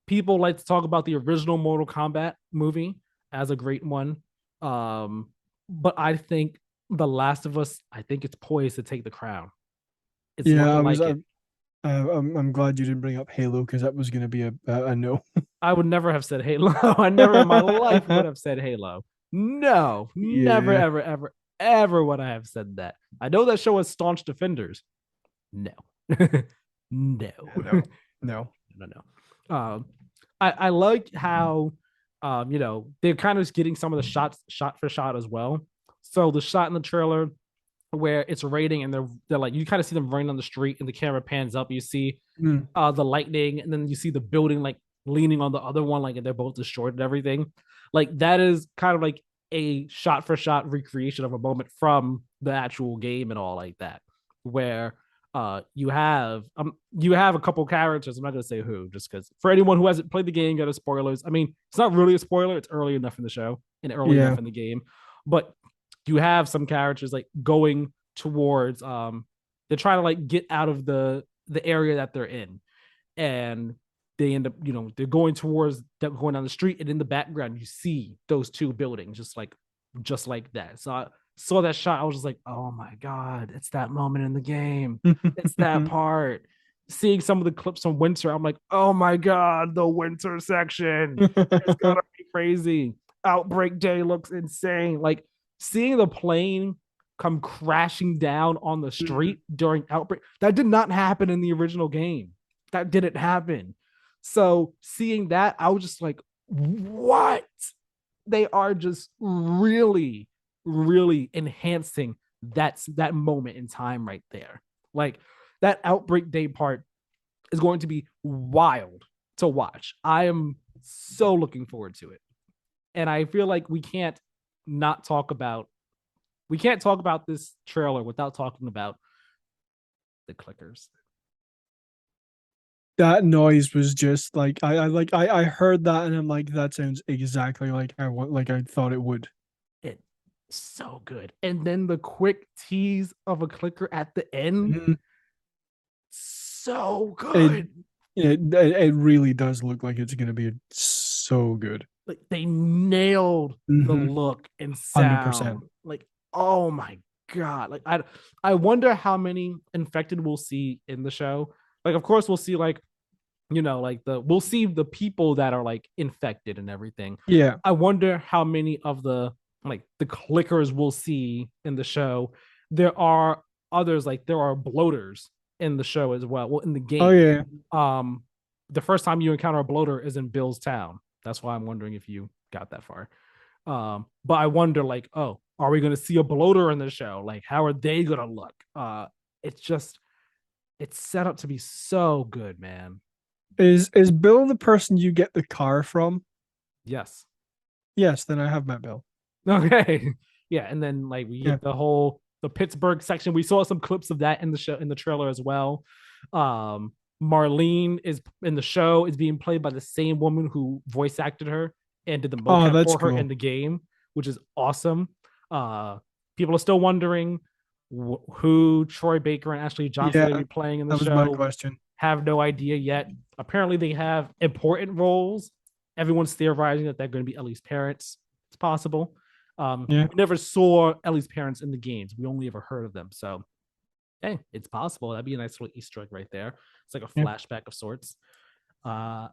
People like to talk about the original Mortal Kombat movie as a great one. Um, but I think The Last of Us, I think it's poised to take the crown. It's Yeah, looking like it. I'm glad you didn't bring up Halo because that was going to be a no. I would never have said Halo. I never in my life would have said Halo. No, never, Yeah. ever, ever, ever would I have said that. I know that show has staunch defenders. No, no, No. No. no, no. I like how, they're kind of getting some of the shots shot for shot as well. So the shot in the trailer where it's raining and they're like you kind of see them running on the street and the camera pans up. You see Mm. the lightning, and then you see the building like leaning on the other one, like and they're both destroyed and everything. Like that is kind of like a shot for shot recreation of a moment from the actual game and all like that, where you have a couple characters. I'm not gonna say who, just because for anyone who hasn't played the game, got a spoilers. I mean, it's not really a spoiler. It's early enough in the show and early Yeah. enough in the game, but you have some characters like going towards they're trying to like get out of the area that they're in, and they end up they're going towards going down the street, and in the background you see those two buildings just like just like that. So I saw that shot. I was just like, oh my God, it's that moment in the game. It's that part. Seeing some of the clips from Winter, I'm like, oh my God, the Winter section. It's gonna be crazy. Outbreak Day looks insane. Like seeing the plane come crashing down on the street during Outbreak, that did not happen in the original game. That didn't happen. So seeing that, I was just like, what? They are just really, really enhancing that moment in time right there. Like that Outbreak Day part is going to be wild to watch. I am so looking forward to it. And I feel like not talk about we can't talk about this trailer without talking about the clickers. That noise was just like I heard that and I'm like, that sounds exactly like I thought it would. It's so good. And then the quick tease of a clicker at the end, so good. It really does look like it's gonna be so good. Like they nailed the look and 100%. sound. Like, oh my God. Like I wonder how many infected we'll see in the show. Like, of course, we'll see like, we'll see the people that are like infected and everything. Yeah. I wonder how many of the clickers we'll see in the show. There are others, like there are bloaters in the show as well. Well, in the game. Oh yeah. The first time you encounter a bloater is in Bill's town. That's why I'm wondering if you got that far. But I wonder, like, oh, are we going to see a bloater in the show? Like, how are they going to look? It's set up to be so good, man. Is Bill the person you get the car from? Yes. Yes, then I have met Bill. Okay. Yeah, and then like we get the Pittsburgh section. We saw some clips of that in the show, in the trailer as well. Marlene is in the show, is being played by the same woman who voice acted her and did the mocap for her in the game, which is awesome. People are still wondering who Troy Baker and Ashley Johnson will be playing in the show. That was my question. Have no idea yet. Apparently, they have important roles. Everyone's theorizing that they're going to be Ellie's parents. It's possible. We never saw Ellie's parents in the games. We only ever heard of them. So, hey, it's possible. That'd be a nice little Easter egg right there. It's like a flashback of sorts. I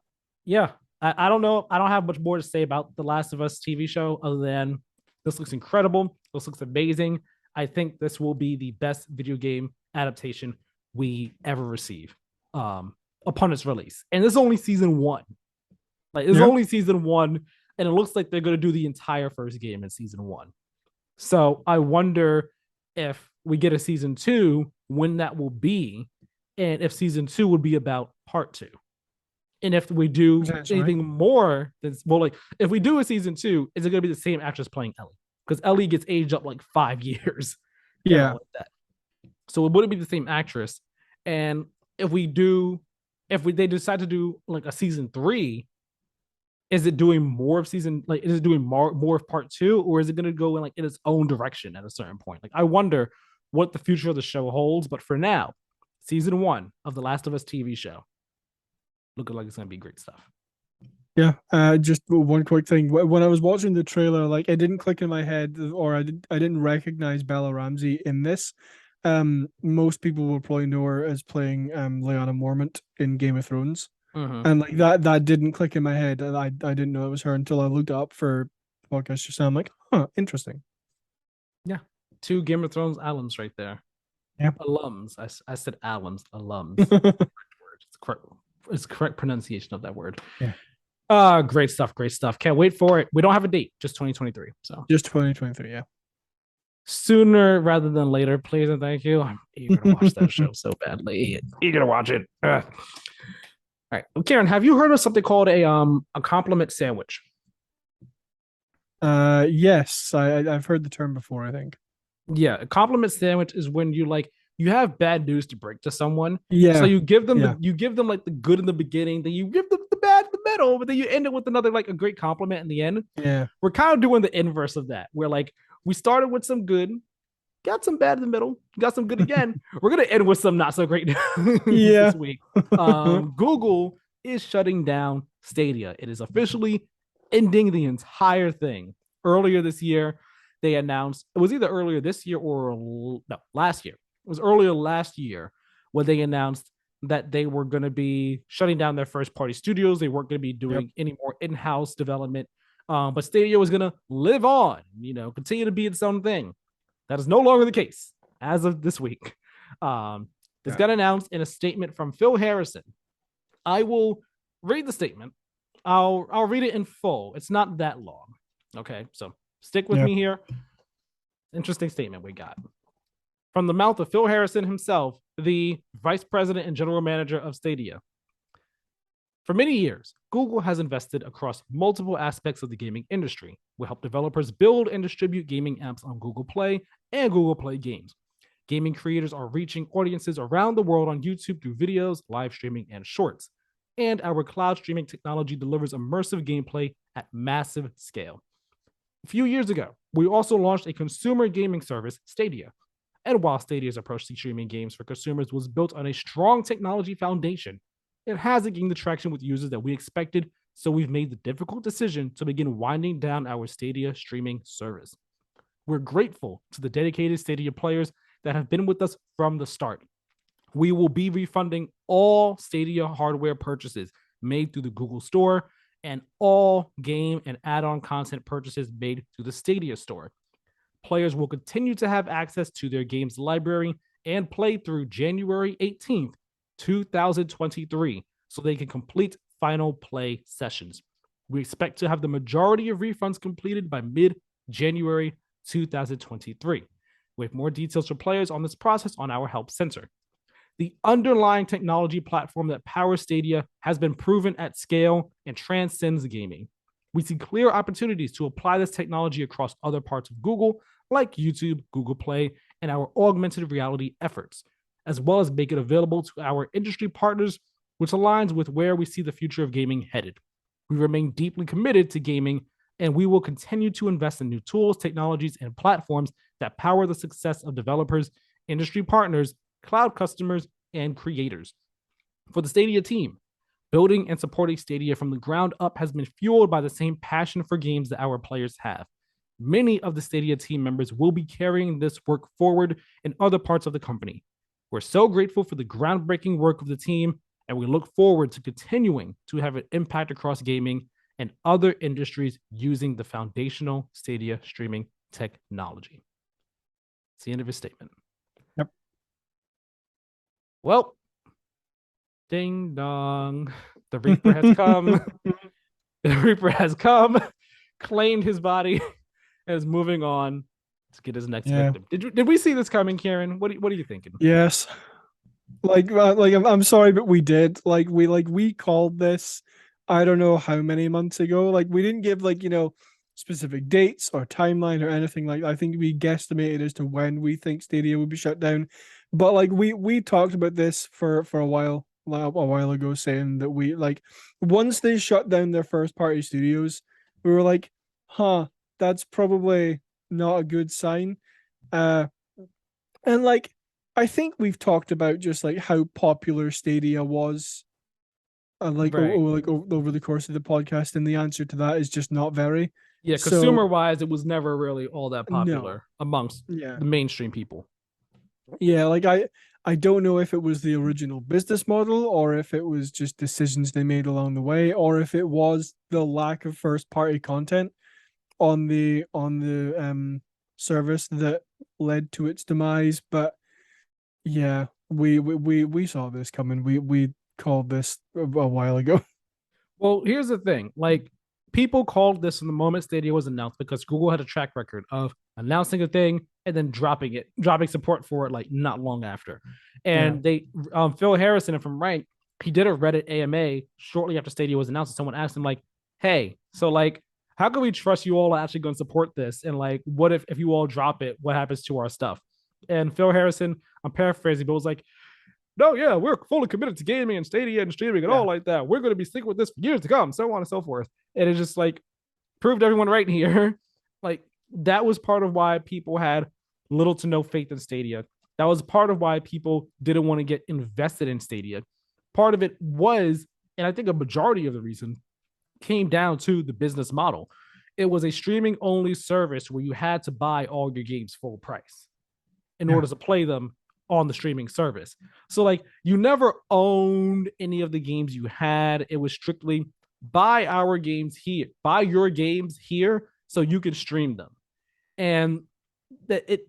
don't know. I don't have much more to say about the Last of Us TV show other than this looks incredible. This looks amazing. I think this will be the best video game adaptation we ever receive upon its release. And this is only season 1. Like, it's only season 1, and it looks like they're going to do the entire first game in season 1. So I wonder if we get a season 2, when that will be, and if season 2 would be about part 2. And if we do anything more than, if we do a season 2, is it going to be the same actress playing Ellie? Because Ellie gets aged up like 5 years. Yeah. Like that. So it wouldn't be the same actress. And if they decide to do like a season 3, is it doing more of season, like, is it doing more of part 2, or is it going to go in like in its own direction at a certain point? Like, I wonder what the future of the show holds. But for now, season 1 of the Last of Us TV show looking like it's going to be great stuff. Yeah, just one quick thing. When I was watching the trailer, like, it didn't click in my head, or I didn't recognize Bella Ramsey in this. Most people will probably know her as playing Lyanna Mormont in Game of Thrones. And like that didn't click in my head, and I didn't know it was her until I looked up for the podcast just now. I'm like, interesting. Yeah, 2 Game of Thrones alums right there. Yeah, alums. I said alums. Alums. It's correct pronunciation of that word. Yeah. Great stuff. Great stuff. Can't wait for it. We don't have a date, just 2023. So just 2023. Yeah. Sooner rather than later, please and thank you. I'm eager to watch that show so badly. Eager to watch it. All right, Keiran, have you heard of something called a compliment sandwich? Yes, I've heard the term before, I think. Yeah, a compliment sandwich is when you have bad news to break to someone. Yeah. So you give them like the good in the beginning, then you give them the bad in the middle, but then you end it with another, like, a great compliment in the end. Yeah. We're kind of doing the inverse of that. Where, like, we started with some good, got some bad in the middle, got some good again. We're gonna end with some not so great this week. Google is shutting down Stadia. It is officially ending the entire thing earlier this year. they announced it was either earlier this year or no, last year. It was earlier last year when they announced that they were going to be shutting down their first party studios. They weren't going to be Yep. doing any more in-house development. But Stadia was going to live on, continue to be its own thing. That is no longer the case as of this week. This got announced in a statement from Phil Harrison. I will read the statement. I'll read it in full. It's not that long. Okay, so stick with me here. Interesting statement we got. From the mouth of Phil Harrison himself, the vice president and general manager of Stadia. For many years, Google has invested across multiple aspects of the gaming industry. We help developers build and distribute gaming apps on Google Play and Google Play Games. Gaming creators are reaching audiences around the world on YouTube through videos, live streaming, and shorts. And our cloud streaming technology delivers immersive gameplay at massive scale. A few years ago, we also launched a consumer gaming service, Stadia. And while Stadia's approach to streaming games for consumers was built on a strong technology foundation, it hasn't gained the traction with users that we expected, so we've made the difficult decision to begin winding down our Stadia streaming service. We're grateful to the dedicated Stadia players that have been with us from the start. We will be refunding all Stadia hardware purchases made through the Google Store and all game and add-on content purchases made through the Stadia Store. Players will continue to have access to their games library and play through January 18th, 2023, so they can complete final play sessions. We expect to have the majority of refunds completed by mid-January 2023. We have more details for players on this process on our Help Center. The underlying technology platform that powers Stadia has been proven at scale and transcends gaming. We see clear opportunities to apply this technology across other parts of Google, like YouTube, Google Play, and our augmented reality efforts, as well as make it available to our industry partners, which aligns with where we see the future of gaming headed. We remain deeply committed to gaming, and we will continue to invest in new tools, technologies, and platforms that power the success of developers, industry partners, cloud customers, and creators. For the Stadia team, building and supporting Stadia from the ground up has been fueled by the same passion for games that our players have. Many of the Stadia team members will be carrying this work forward in other parts of the company. We're so grateful for the groundbreaking work of the team, and we look forward to continuing to have an impact across gaming and other industries using the foundational Stadia streaming technology. It's the end of his statement. Yep. Well, ding dong. The Reaper has come. The Reaper has come, claimed his body, and is moving on to get his next victim. Did we see this coming, Keiran? What are you thinking? Yes. I'm sorry, but we did. We called this, I don't know how many months ago. We didn't give specific dates or timeline or anything like that. I think we guesstimated as to when we think Stadia would be shut down. But we talked about this for a while ago, saying that we once they shut down their first party studios, we were like, that's probably not a good sign. And I think we've talked about just how popular Stadia was, right. over the course of the podcast, and the answer to that is just not very. Yeah, consumer-wise, it was never really all that popular amongst the mainstream people. Yeah, I don't know if it was the original business model or if it was just decisions they made along the way, or if it was the lack of first-party content on the service that led to its demise. But yeah, we saw this coming. We called this a while ago. Well, here's the thing. People called this in the moment Stadia was announced because Google had a track record of announcing a thing and then dropping support for it not long after. And they Phil Harrison, if I'm right, he did a Reddit AMA shortly after Stadia was announced, and someone asked him hey, so how can we trust you all are actually going to support this? And what if you all drop it, what happens to our stuff? And Phil Harrison, I'm paraphrasing, but was no, yeah, we're fully committed to gaming and Stadia and streaming and all like that. We're going to be sticking with this for years to come, so on and so forth. And it just proved everyone right here. That was part of why people had little to no faith in Stadia. That was part of why people didn't want to get invested in Stadia. Part of it was, and I think a majority of the reason came down to the business model. it was a streaming only service where you had to buy all your games full price in Yeah. order to play them on the streaming service. So like you never owned any of the games you had. It was strictly buy our games here, buy your games here so you can stream them. And that it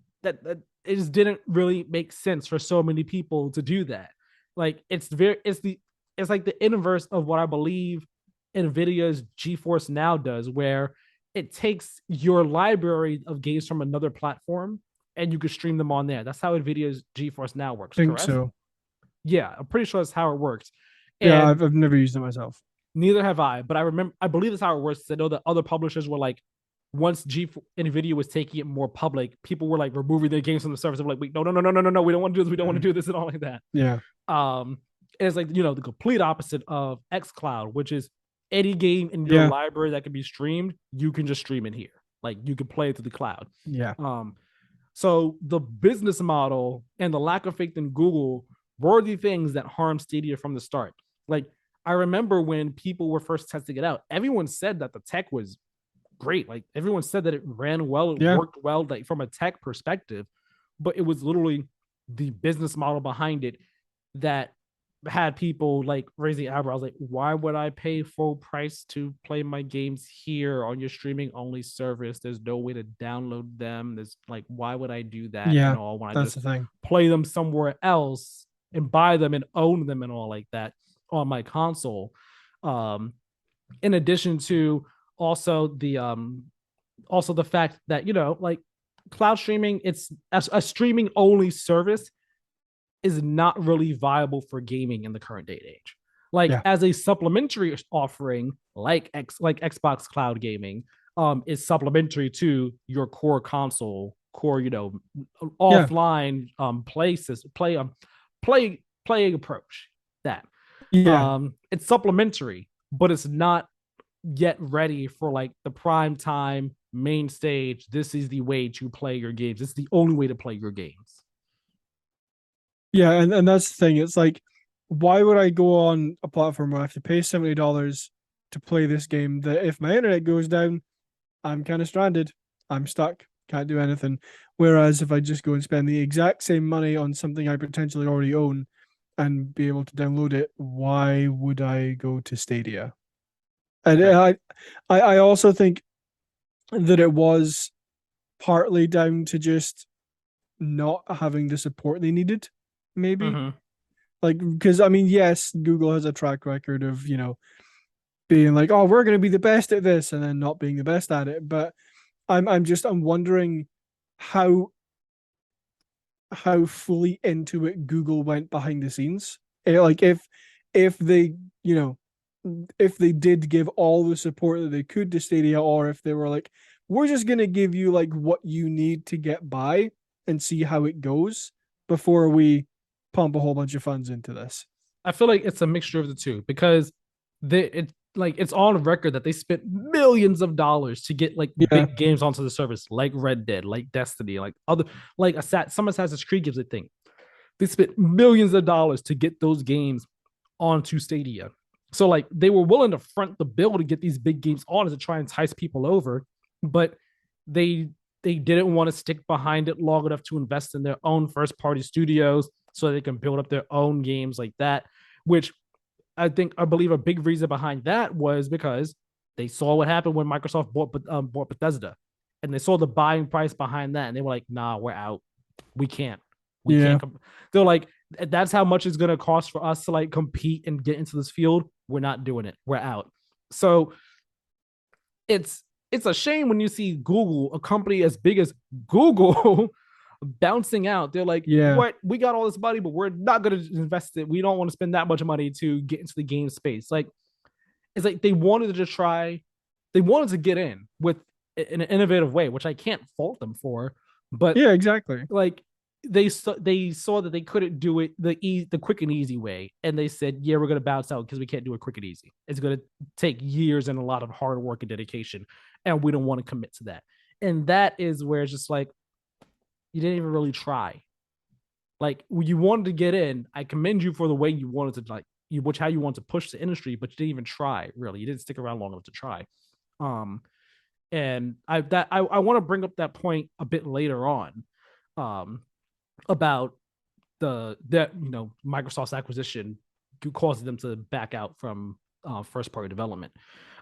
just didn't really make sense for so many people to do that. Like it's like the inverse of what I believe Nvidia's GeForce Now does, where it takes your library of games from another platform and you can stream them on there. That's how Nvidia's GeForce Now works, Think correct? so. Yeah, I'm pretty sure that's how it works. Yeah, And I've never used it myself. neither have I, but I believe that's how it works. I know that other publishers were like, once Nvidia was taking it more public, people were like removing their games from the service. They were like, wait, no, we don't want to do this, we don't want to do this, and all like that. Yeah. It's like the complete opposite of xCloud, which is any game in your Yeah. library that can be streamed, you can just stream it here. Like you can play it through the cloud. Yeah. So the business model and the lack of faith in Google were the things that harmed Stadia from the start. Like I remember when people were first testing it out, everyone said that the tech was great. Like everyone said that it ran well, it worked well, like from a tech perspective, but it was literally the business model behind it that had people like raising eyebrows, like, why would I pay full price to play my games here on your streaming only service? There's no way to download them. There's like, why would I do that? Yeah, and all when I that's just the thing. play them somewhere else and buy them and own them and all like that on my console. In addition to also the fact that like cloud streaming, it's a streaming only service is not really viable for gaming in the current day and age. Like as a supplementary offering, like Xbox Cloud Gaming, is supplementary to your core console, core offline playing approach. That it's supplementary, but it's not yet ready for like the prime time main stage. This is the way to play your games. It's the only way to play your games. Yeah, and that's the thing. It's like, why would I go on a platform where I have to pay $70 to play this game that if my internet goes down, I'm kind of stranded. I'm stuck. Can't do anything. Whereas if I just go and spend the exact same money on something I potentially already own and be able to download it, why would I go to Stadia? And I also think that it was partly down to just not having the support they needed, maybe. Like, because I mean, yes, Google has a track record of, being like, oh, we're going to be the best at this, and then not being the best at it. But I'm wondering how fully into it Google went behind the scenes. Like if they, if they did give all the support that they could to Stadia, or if they were like, we're just gonna give you like what you need to get by and see how it goes before we pump a whole bunch of funds into this. I feel like it's a mixture of the two, because it's on record that they spent millions of dollars to get like big games onto the service, like Red Dead, like Destiny, like other some Assassin's Creed gives a thing. They spent millions of dollars to get those games onto Stadia. So like they were willing to front the bill to get these big games on to try and entice people over, but they didn't want to stick behind it long enough to invest in their own first party studios so they can build up their own games like that, which I believe a big reason behind that was because they saw what happened when Microsoft bought Bethesda, and they saw the buying price behind that, and they were like, "Nah, we're out. We can't. We can't." They're like, "That's how much it's gonna cost for us to like compete and get into this field. We're not doing it. We're out." So it's a shame when you see Google, a company as big as Google, bouncing out. They're like, what? We got all this money, but we're not going to invest it. We don't want to spend that much money to get into the game space. Like, it's like they wanted to get in with in an innovative way, which I can't fault them for. But yeah, exactly. Like they saw that they couldn't do it the quick and easy way, and they said, yeah, we're going to bounce out because we can't do it quick and easy. It's going to take years and a lot of hard work and dedication, and we don't want to commit to that. And that is where it's just like, you didn't even really try. Like, you wanted to get in. I commend you for the way you wanted to, like, how you want to push the industry, but you didn't even try. Really, you didn't stick around long enough to try. And I want to bring up that point a bit later on, um, about that Microsoft's acquisition causes them to back out from first party development.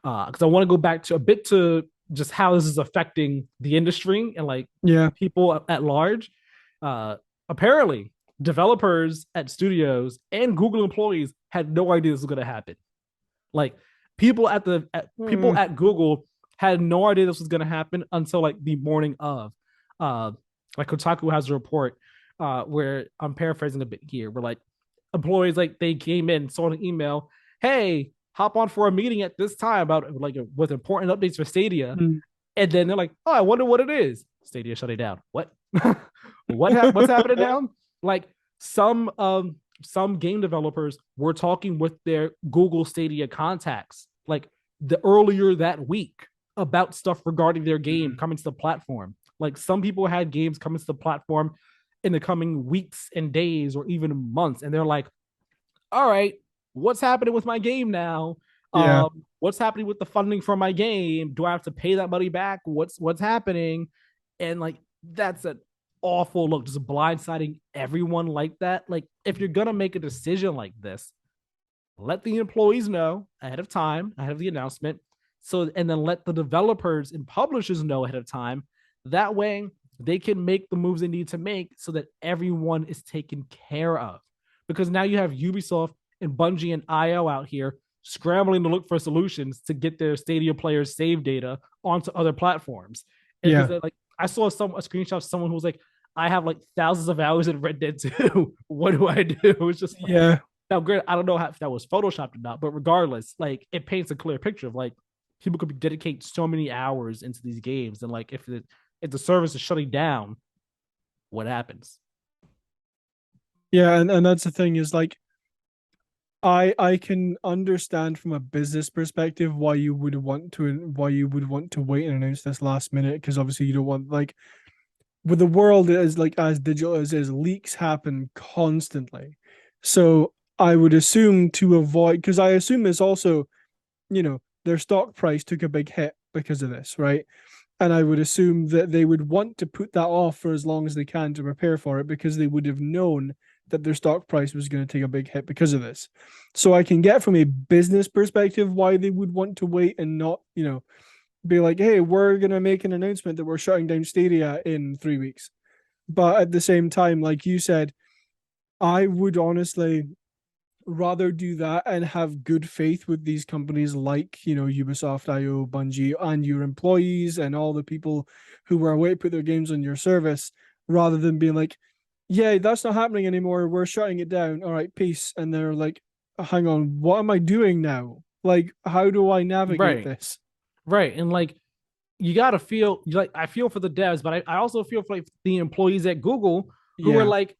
Because I want to go back to a bit to just how this is affecting the industry and like Yeah. people at large. Apparently, developers at studios and Google employees had no idea this was going to happen. Like people Mm, at Google had no idea this was going to happen until like the morning of. Uh, like Kotaku has a report where I'm paraphrasing a bit here, where like employees like they came in, saw an email, hey, hop on for a meeting at this time about like with important updates for Stadia, mm. and then they're like, oh, I wonder what it is. Stadia shutting down. What? What's happening now? Like some game developers were talking with their Google Stadia contacts like the earlier that week about stuff regarding their game Mhm. coming to the platform. Like some people had games coming to the platform in the coming weeks and days or even months, and they're like, all right, what's happening with my game now? Yeah. What's happening with the funding for my game? Do I have to pay that money back? What's happening? And like that's an awful look, just blindsiding everyone like that. Like if you're gonna make a decision like this, let the employees know ahead of time, ahead of the announcement. So and then let the developers and publishers know ahead of time. That way they can make the moves they need to make so that everyone is taken care of. Because now you have Ubisoft and Bungie and IO out here scrambling to look for solutions to get their Stadia players' save data onto other platforms. And Yeah. because like I saw a screenshot of someone who was like, I have like thousands of hours in Red Dead 2. What do I do? It's just like Yeah. now, great. I don't know if that was photoshopped or not, but regardless, like it paints a clear picture of like people could dedicate so many hours into these games, and like if the service is shutting down, what happens? Yeah. And that's the thing is like I can understand from a business perspective why you would want to wait and announce this last minute because obviously you don't want like with the world is like as digital as is leaks happen constantly. So I would assume to avoid because I assume it's also their stock price took a big hit because of this, right? And I would assume that they would want to put that off for as long as they can to prepare for it because they would have known that their stock price was going to take a big hit because of this. So I can get from a business perspective why they would want to wait and not, be like, hey, we're going to make an announcement that we're shutting down Stadia in 3 weeks. But at the same time, like you said, I would honestly rather do that and have good faith with these companies like Ubisoft, IO, Bungie, and your employees and all the people who were away to put their games on your service, rather than being like, yeah, that's not happening anymore. We're shutting it down. All right, peace. And they're like, hang on, what am I doing now? Like, how do I navigate Right, this? right, and like you gotta feel like I feel for the devs, but I also feel for like the employees at Google who are Yeah, like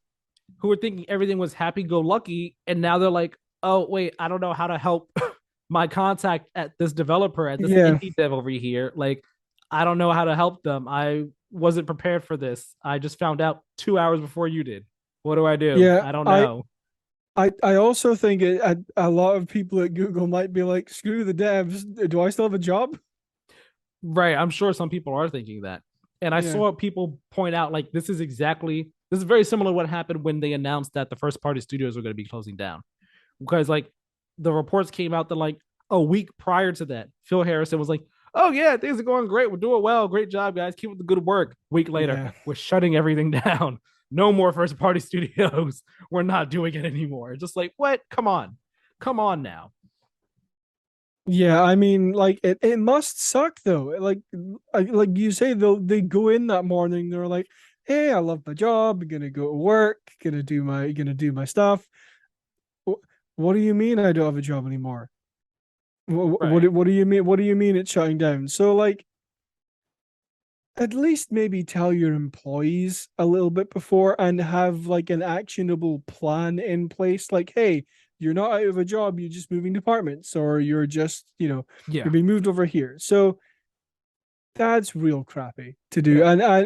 who were thinking everything was happy go lucky, and now they're like, oh wait, I don't know how to help my contact at this developer at this yeah, indie dev over here. Like, I don't know how to help them. I wasn't prepared for this. I just found out 2 hours before you did. What do I do? yeah. I don't I know. I also think a lot of people at Google might be like, screw the devs. Do I still have a job? Right. I'm sure some people are thinking that. And I Yeah. saw people point out like this is very similar to what happened when they announced that the first party studios were going to be closing down. Because like the reports came out that like a week prior to that, Phil Harrison was like, "Oh yeah, things are going great. We're doing well. Great job, guys. Keep up the good work." Week later, Yeah. we're shutting everything down. No more first party studios. We're not doing it anymore. Just like what? Come on now. Yeah, I mean, like it must suck though. Like you say, they go in that morning, they're like, "Hey, I love my job. I'm gonna go to work. Gonna do my stuff." What do you mean I don't have a job anymore? Right. What do you mean? What do you mean it's shutting down? So like, at least maybe tell your employees a little bit before and have like an actionable plan in place. Like, hey, you're not out of a job, you're just moving departments, or you're just, Yeah. you're being moved over here. So that's real crappy to do. Yeah.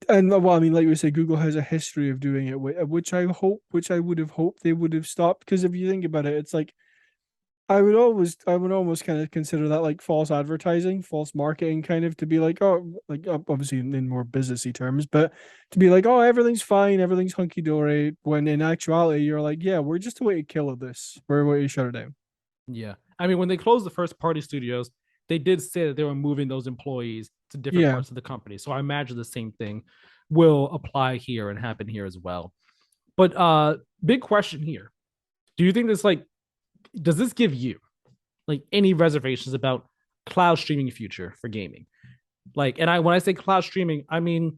And well, I mean, like we say, Google has a history of doing it, which I would have hoped they would have stopped. Because if you think about it, it's like I would almost kind of consider that like false advertising, false marketing, kind of to be like, oh, like obviously in more businessy terms, but to be like, oh, everything's fine, everything's hunky dory. When in actuality, you're like, yeah, we're just a way to kill this. We're a way to shut it down. Yeah. I mean, when they closed the first party studios, they did say that they were moving those employees to different Yeah, parts of the company. So I imagine the same thing will apply here and happen here as well. But big question here. Do you think this like does this give you like any reservations about cloud streaming future for gaming? Like, and I when I say cloud streaming, I mean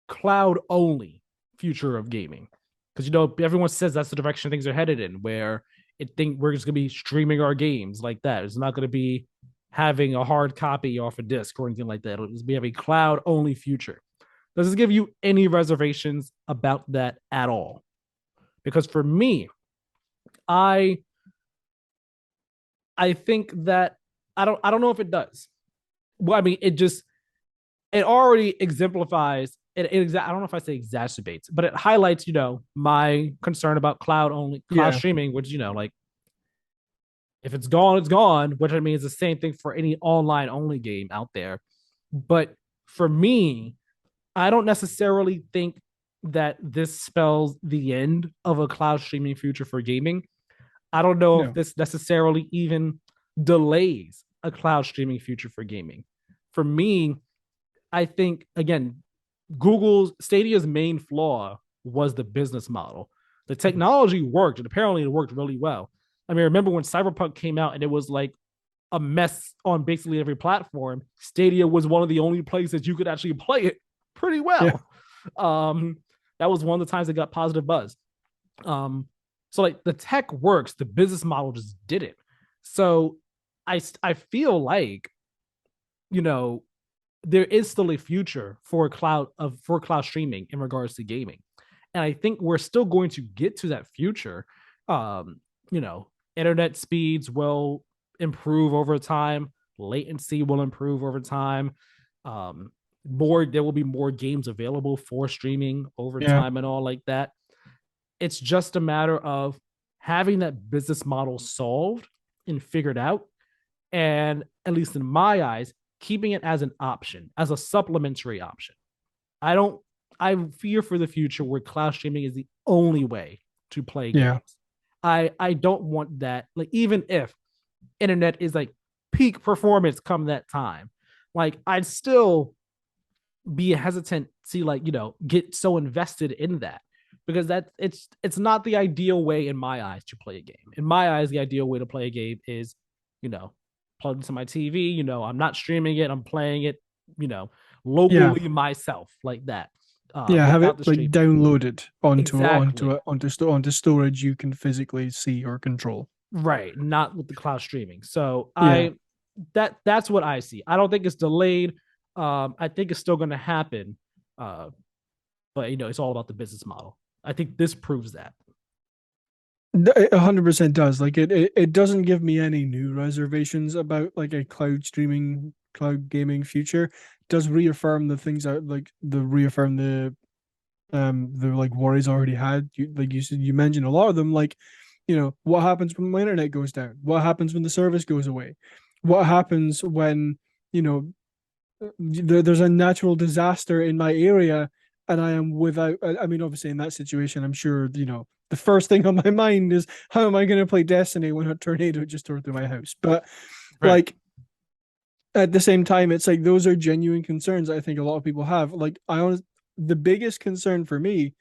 cloud only future of gaming. Because everyone says that's the direction things are headed in, where it think we're just gonna be streaming our games like that. It's not gonna be having a hard copy off a disc or anything like that. It'll just be a cloud only future. Does this give you any reservations about that at all? Because for me, I I think that I don't know if it does. Well, I mean, it already exemplifies I don't know if I say exacerbates, but it highlights, my concern about cloud yeah, streaming, which, like if it's gone, it's gone, which I mean is the same thing for any online only game out there. But for me, I don't necessarily think that this spells the end of a cloud streaming future for gaming. I don't know if no, this necessarily even delays a cloud streaming future for gaming. For me, I think again, Google's Stadia's main flaw was the business model. The technology worked, and apparently it worked really well. I mean, remember when Cyberpunk came out and it was like a mess on basically every platform. Stadia was one of the only places you could actually play it pretty yeah, well. Um, that was one of the times it got positive buzz. Um, so like the tech works, the business model just didn't. So I feel like you know there is still a future for cloud streaming in regards to gaming, and I think we're still going to get to that future. Um, you know, internet speeds will improve over time, latency will improve over time. Um, more there will be more games available for streaming over yeah, time and all like that. It's just a matter of having that business model solved and figured out. And at least in my eyes, keeping it as an option, as a supplementary option. I don't, I fear for the future where cloud streaming is the only way to play yeah, games. I don't want that. Like, even if internet is like peak performance come that time, like, I'd still be hesitant to get so invested in that because it's not the ideal way in my eyes to play a game. In my eyes, the ideal way to play a game is, you know, plugged into my TV. I'm not streaming it. I'm playing it, you know, yeah. locally myself like that, Yeah, have without it the like streaming. downloaded Exactly. onto storage you can physically see or control. Right. Not with the cloud streaming. So Yeah. that's what I see. I don't think it's delayed. I think it's still going to happen. Uh, but it's all about the business model. I think this proves that. It 100% does. Like it doesn't give me any new reservations about like a cloud gaming future. It does reaffirm the things that like the reaffirm the like worries I already had. You said you mentioned a lot of them, like, what happens when my internet goes down? What happens when the service goes away? What happens when, you know, there's a natural disaster in my area and I am without, I mean, obviously in that situation, I'm sure, the first thing on my mind is how am I going to play Destiny when a tornado just tore through my house? But Right. like at the same time, it's like those are genuine concerns I think a lot of people have. Like the biggest concern for me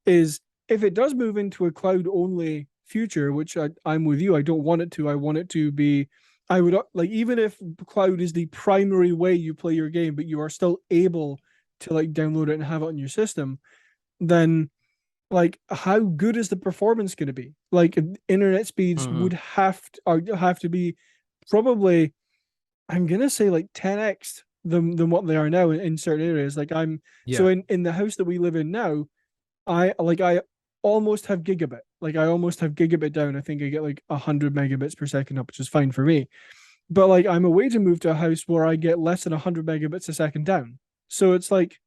is if it does move into a cloud only future, which I'm with you, I don't want it to. I want it to be. I would like even if cloud is the primary way you play your game, but you are still able to like download it and have it on your system, then like how good is the performance going to be? Like internet speeds Mm-hmm. would have to be probably I'm gonna say like 10x than what they are now in certain areas. Like I'm so Yeah. in the house that we live in now, I almost have gigabit. Like I almost have gigabit down. I think I get like 100 megabits per second up, which is fine for me. But like I'm away to move to a house where I get less than 100 megabits a second down. So it's like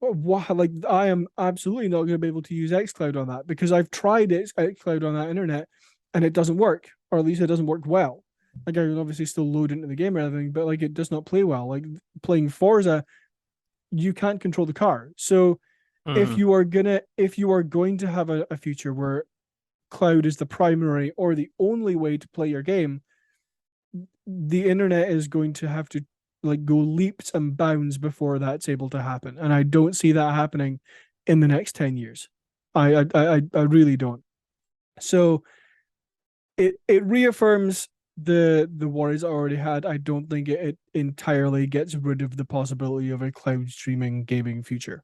what like I am absolutely not going to be able to use xCloud on that because I've tried it xCloud on that internet and it doesn't work. or at least it doesn't work well. Like I can obviously still load into the game or anything, but like it does not play well. Like playing Forza, you can't control the car. So Mhm. if you are going to have a future where cloud is the primary or the only way to play your game, the internet is going to have to like go leaps and bounds before that's able to happen. And I don't see that happening in the next 10 years. I really don't. So it reaffirms the worries I already had. I don't think it entirely gets rid of the possibility of a cloud streaming gaming future.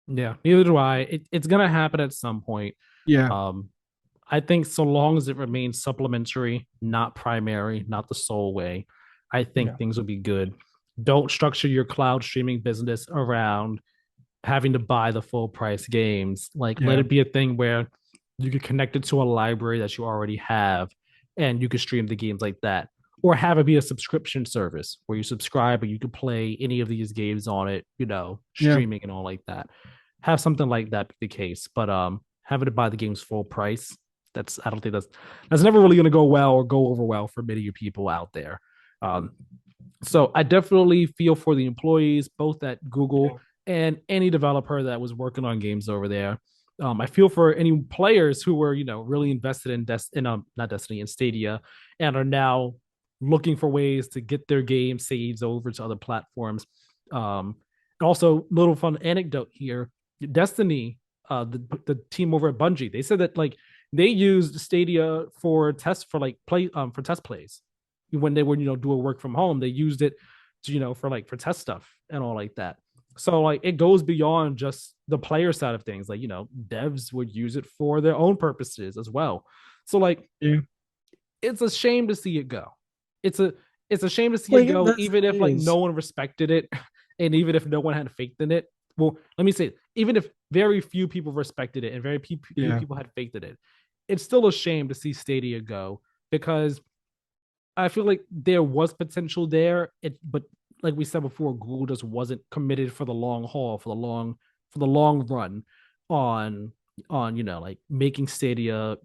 Yeah, neither do I. It's gonna happen at some point. Yeah, Um, I think so long as it remains supplementary, not primary, not the sole way, I think yeah, things will be good. Don't structure your cloud streaming business around having to buy the full price games. Like, let yeah, it be a thing where you can connect it to a library that you already have and you can stream the games like that. Or have it be a subscription service where you subscribe and you can play any of these games on it, yeah. streaming and all like that. Have something like that be the case. But having to buy the games full price, I don't think that's never really gonna go well or go over well for many of you people out there. Um, so I definitely feel for the employees, both at Google Yeah. and any developer that was working on games over there. I feel for any players who were, really invested not Destiny in Stadia, and are now looking for ways to get their game saves over to other platforms. Also, little fun anecdote here: Destiny, the team over at Bungie, they said that like they used Stadia for test for like play for test plays when they were doing work from home. They used it to, for test stuff and all like that. So like it goes beyond just the player side of things. Like devs would use it for their own purposes as well. So like Yeah. it's a shame to see it go. It's a it's a shame to see it Like go, that's even it if like is. no one respected it, and even if no one had faith in it. Well, let me say, even if very few people respected it and very few Yeah. people had faith in it, it's still a shame to see Stadia go because I feel like there was potential there. But like we said before, Google just wasn't committed for the long haul, for the long run on like making Stadia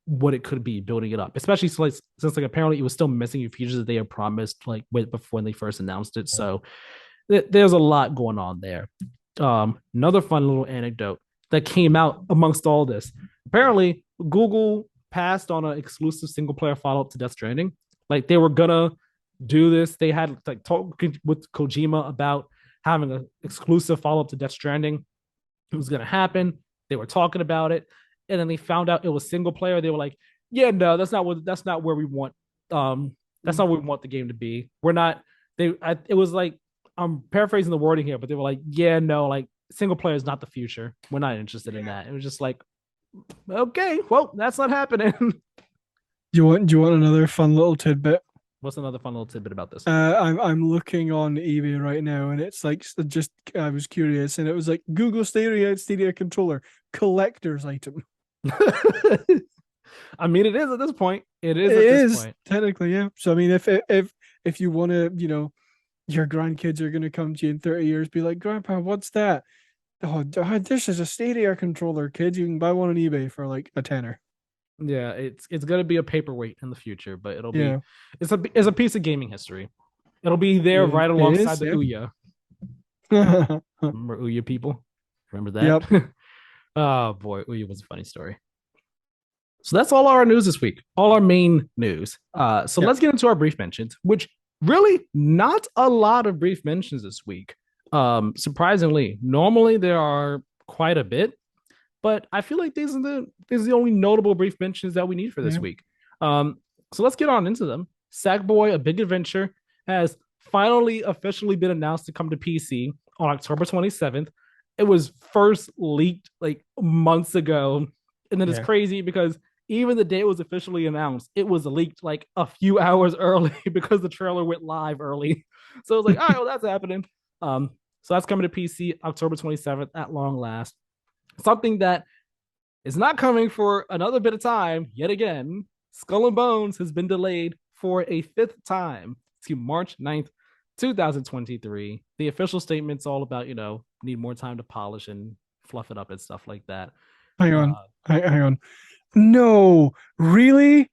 what it could be, building it up. Especially since like apparently it was still missing features that they had promised like before when they first announced it. So there's a lot going on there. Another fun little anecdote that came out amongst all this. Apparently, Google passed on an exclusive single player follow up to Death Stranding. Like they were gonna do this. They had like talked with Kojima about having an exclusive follow up to Death Stranding. It was gonna happen. They were talking about it, and then they found out it was single player. They were like, "Yeah, no, that's not where we want. That's not what we want the game to be. We're not." It was like I'm paraphrasing the wording here, but they were like, "Yeah, no, like single player is not the future. We're not interested in that." It was just like, okay, well, that's not happening. Do you want another fun little tidbit? What's another fun little tidbit about this? I'm looking on eBay right now, and it's like just I was curious, and it was like Google Stadia controller collector's item. I mean, it is at this point. It It is at this is point. technically, yeah. So I mean, if you want to, your grandkids are gonna come to you in 30 years, be like, Grandpa, what's that? Oh, this is a Stadia controller, kids. You can buy one on eBay for like a tenner. Yeah, it's gonna be a paperweight in the future, but Yeah, it's a piece of gaming history. It'll be there right it alongside is. the Yeah. Ouya. Remember Ouya people? Remember that? Yep. Oh boy, Ouya was a funny story. So that's all our news this week, all our main news. So Yep. let's get into our brief mentions, which really not a lot of brief mentions this week. Surprisingly, normally there are quite a bit, but I feel like these are the only notable brief mentions that we need for this Yeah. week. So let's get on into them. Sackboy: A Big Adventure has finally officially been announced to come to PC on October 27th. It was first leaked like months ago, and then it's Yeah. crazy because even the day it was officially announced, it was leaked like a few hours early because the trailer went live early. So it was like, all right, well, that's happening. So that's coming to PC October 27th at long last. Something that is not coming for another bit of time yet again. Skull and Bones has been delayed for a fifth time to March 9th, 2023. The official statement's all about, need more time to polish and fluff it up and stuff like that. Hang on. Uh, Hang on. No, really?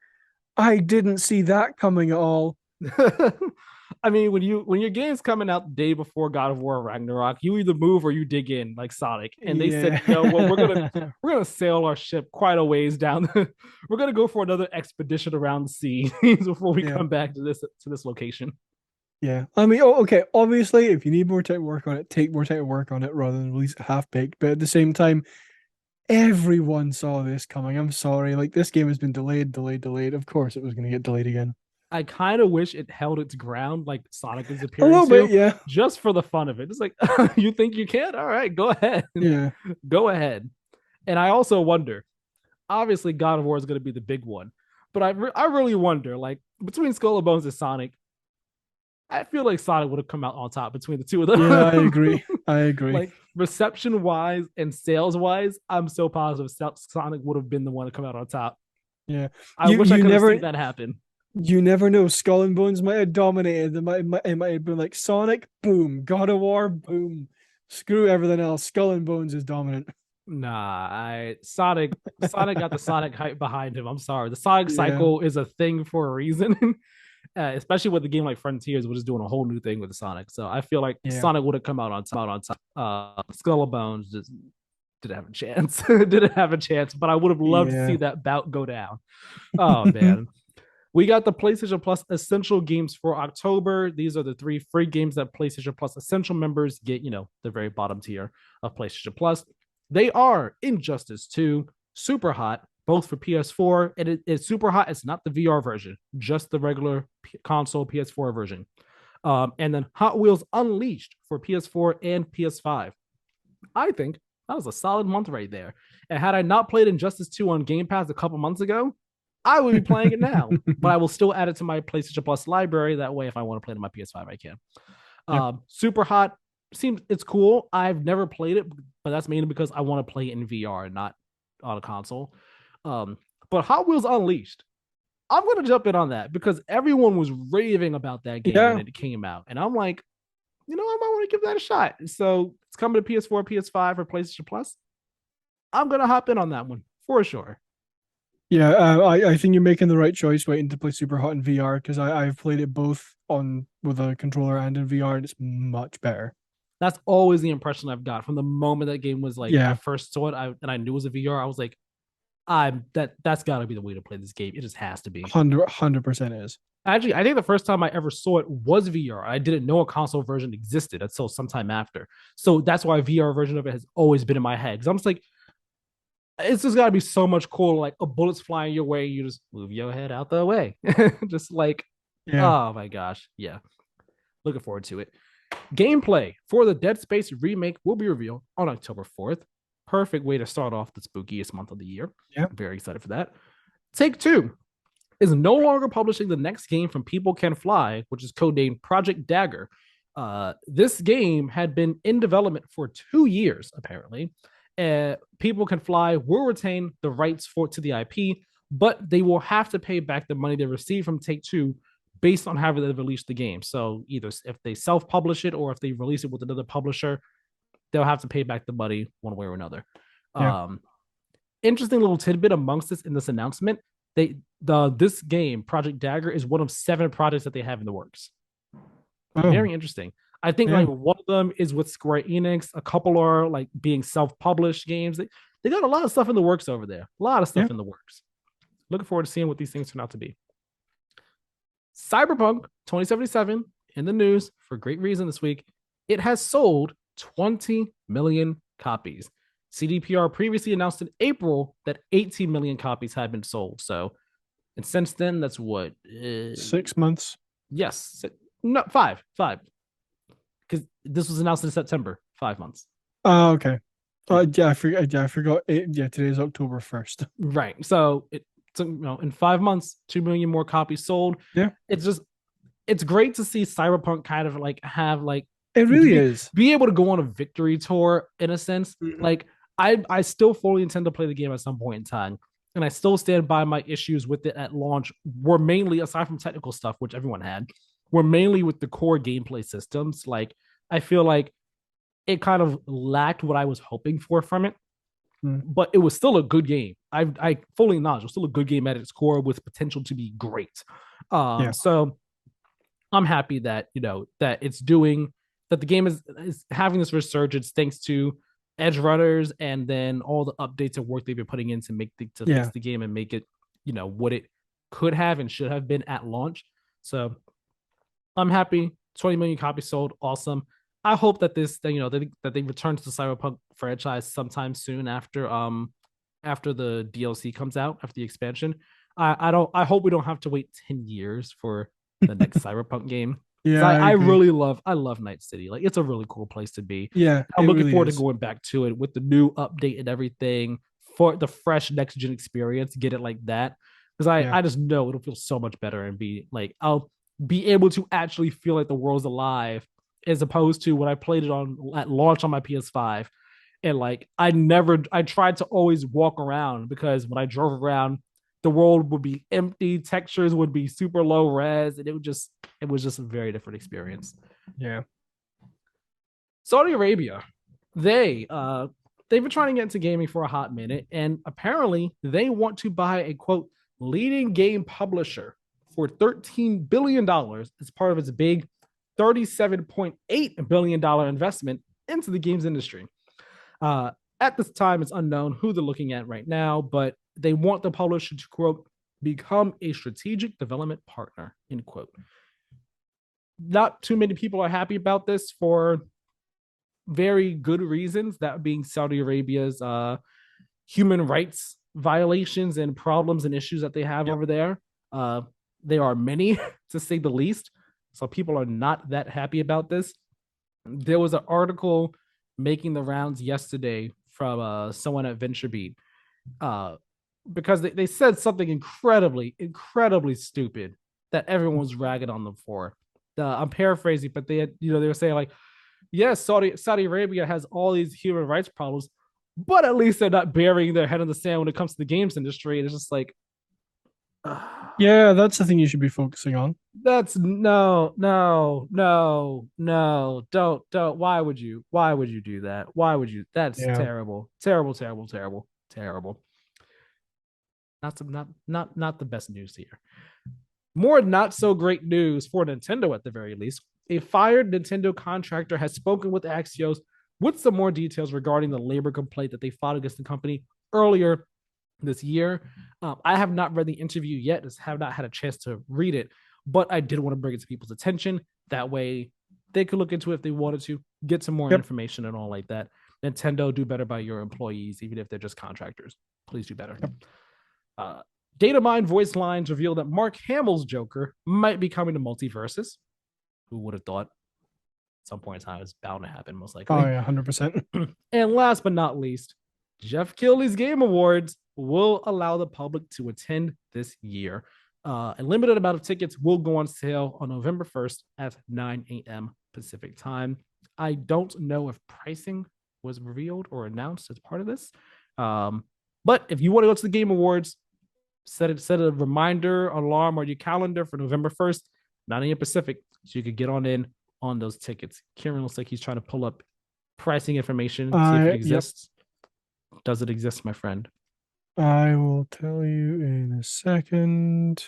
I didn't see that coming at all. I mean, when your game's coming out the day before God of War Ragnarok, you either move or you dig in like Sonic. And they said, Yeah. you know what, we're gonna sail our ship quite a ways down. We're gonna go for another expedition around the sea before we Yeah. come back to this location. Yeah. I mean, okay. Obviously, if you need more time to work on it, take more time to work on it rather than release it half baked. But at the same time, everyone saw this coming. I'm sorry. Like, this game has been delayed, delayed, delayed. Of course, it was going to get delayed again. I kind of wish it held its ground like Sonic is A appearing little bit, to, yeah. just for the fun of it. It's like, you think you can? All right, go ahead. Yeah. Go ahead. And I also wonder, obviously, God of War is going to be the big one, but I really wonder, like, between Skull and Bones and Sonic, I feel like Sonic would have come out on top between the two of Yeah, I them. agree. I agree. Like, reception wise and sales wise, I'm so positive Sonic would have been the one to come out on top. Yeah. I You wish I you could have never seen that happen. you never know. Skull and Bones might have dominated. It might have been like Sonic, boom, God of War, boom. Screw everything else. Skull and Bones is dominant. Nah, I Sonic got the Sonic hype behind him. I'm sorry. The Sonic Yeah. cycle is a thing for a reason. Especially with the game like Frontiers, which is doing a whole new thing with Sonic. So I feel like Yeah. Sonic would have come out on top. Skull and Bones just didn't have a chance. Didn't have a chance, but I would have loved to see Yeah. that bout go down. Oh man. We got the PlayStation Plus Essential games for October. These are the 3 free games that PlayStation Plus Essential members get, the very bottom tier of PlayStation Plus. They are Injustice 2, Super Hot, both for PS4, and it's Super Hot. It's not the VR version, just the regular console PS4 version. And then Hot Wheels Unleashed for PS4 and PS5. I think that was a solid month right there. And had I not played Injustice 2 on Game Pass a couple months ago, I would be playing it now. But I will still add it to my PlayStation Plus library. That way, if I want to play it on my PS5, I can. Yeah. Super Hot seems it's cool. I've never played it, but that's mainly because I want to play it in VR and not on a console. But Hot Wheels Unleashed, I'm gonna jump in on that because everyone was raving about that game when Yeah. it came out, and I'm like, I might want to give that a shot. So it's coming to PS4, PS5, or PlayStation Plus. I'm gonna hop in on that one for sure. Yeah, I think you're making the right choice waiting to play Super Hot in VR because I've played it both on with a controller and in VR and it's much better. That's always the impression I've got from the moment that game was like I Yeah, first saw it and I knew it was a VR. I was like, that's got to be the way to play this game. It just has to be. 100% is. Actually, I think the first time I ever saw it was VR. I didn't know a console version existed until sometime after. So that's why a VR version of it has always been in my head. Because I'm just like, it's just got to be so much cool. Like a bullet's flying your way, you just move your head out the way. Just like, Yeah. oh my gosh, yeah. Looking forward to it. Gameplay for the Dead Space remake will be revealed on October 4th. Perfect way to start off the spookiest month of the year. Yeah. I'm very excited for that. Take-Two is no longer publishing the next game from People Can Fly, which is codenamed Project Dagger. This game had been in development for 2 years, apparently. People Can Fly will retain the rights to the IP, but they will have to pay back the money they received from Take-Two based on how they released the game. So either if they self-publish it or if they release it with another publisher, they'll have to pay back the money one way or another. Yeah. Interesting little tidbit amongst this in this announcement. This game, Project Dagger, is one of 7 projects that they have in the works. Oh, Very interesting. I think yeah. like one of them is with Square Enix. A couple are like being self-published games. They got a lot of stuff in the works over there. A lot of stuff Yeah. in the works. Looking forward to seeing what these things turn out to be. Cyberpunk 2077 in the news for great reason this week. It has sold 20 million copies. CDPR previously announced in April that 18 million copies had been sold. So, and since then, that's what 6 months. Yes, no, five, because this was announced in September. 5 months. Oh, okay. Yeah, I forgot. Yeah, I forgot. Yeah, today is October 1st. Right. So in 5 months, 2 million more copies sold. Yeah, it's great to see Cyberpunk kind of like have like it really is. be able to go on a victory tour in a sense. Mhm. Like I still fully intend to play the game at some point in time. And I still stand by my issues with it at launch were mainly, aside from technical stuff, which everyone had, were mainly with the core gameplay systems. Like I feel like it kind of lacked what I was hoping for from it. but it was still a good game. I fully acknowledge it was still a good game at its core with potential to be great. Yeah. So I'm happy that that it's doing that. The game is having this resurgence thanks to edge runners and then all the updates and work they've been putting in to fix the game and make it what it could have and should have been at launch. So I'm happy. 20 million copies sold. Awesome. I hope that that they return to the Cyberpunk franchise sometime soon after the DLC comes out, after the expansion. I hope we don't have to wait 10 years for the next Cyberpunk game. Yeah, I agree. really love Night City. Like, it's a really cool place to be. Yeah, I'm it looking really forward is. to going back to it with the new update and everything for the fresh next gen experience. Get it like that. Because Yeah. I just know it'll feel so much better and be like I'll be able to actually feel like the world's alive as opposed to when I played it on at launch on my PS5. And like I tried to always walk around because when I drove around, the world would be empty, textures would be super low res, and it was just a very different experience. Yeah. Saudi Arabia, they've been trying to get into gaming for a hot minute, and apparently they want to buy a quote leading game publisher for $13 billion as part of its big $37.8 billion investment into the games industry. At this time, it's unknown who they're looking at right now, but they want the publisher to quote become a strategic development partner, end quote. Not too many people are happy about this for very good reasons. That being Saudi Arabia's human rights violations and problems and issues that they have Yep. over there. There are many, to say the least. So people are not that happy about this. There was an article making the rounds yesterday from someone at VentureBeat because they said something incredibly stupid that everyone was ragging on them for. I'm paraphrasing, but they were saying like, yes, Saudi Arabia has all these human rights problems, but at least they're not burying their head in the sand when it comes to the games industry. And it's just like, Yeah, that's the thing you should be focusing on. that's no. Don't. Why would you do that? Why would you? That's Yeah. terrible. Terrible. Not the best news here. More not so great news for Nintendo at the very least. A fired Nintendo contractor has spoken with Axios with some more details regarding the labor complaint that they filed against the company earlier this year. I have not read the interview yet, just have not had a chance to read it, but I did want to bring it to people's attention. That way they could look into it if they wanted to, get some more Yep. information and all like that. Nintendo, do better by your employees, even if they're just contractors. Please do better. Yep. Datamine voice lines reveal that Mark Hamill's Joker might be coming to Multiverses. Who would have thought? At some point in time, it's bound to happen, most likely. Oh yeah, 100%. And last but not least, Jeff Keighley's Game Awards will allow the public to attend this year. A limited amount of tickets will go on sale on November 1st at 9 a.m. Pacific time. I don't know if pricing was revealed or announced as part of this. But if you want to go to the Game Awards, set a reminder alarm on your calendar for November 1st, 9 a.m. Pacific, so you could get on those tickets. Kieran looks like he's trying to pull up pricing information, see if it exists. Yep. Does it exist, my friend? I will tell you in a second.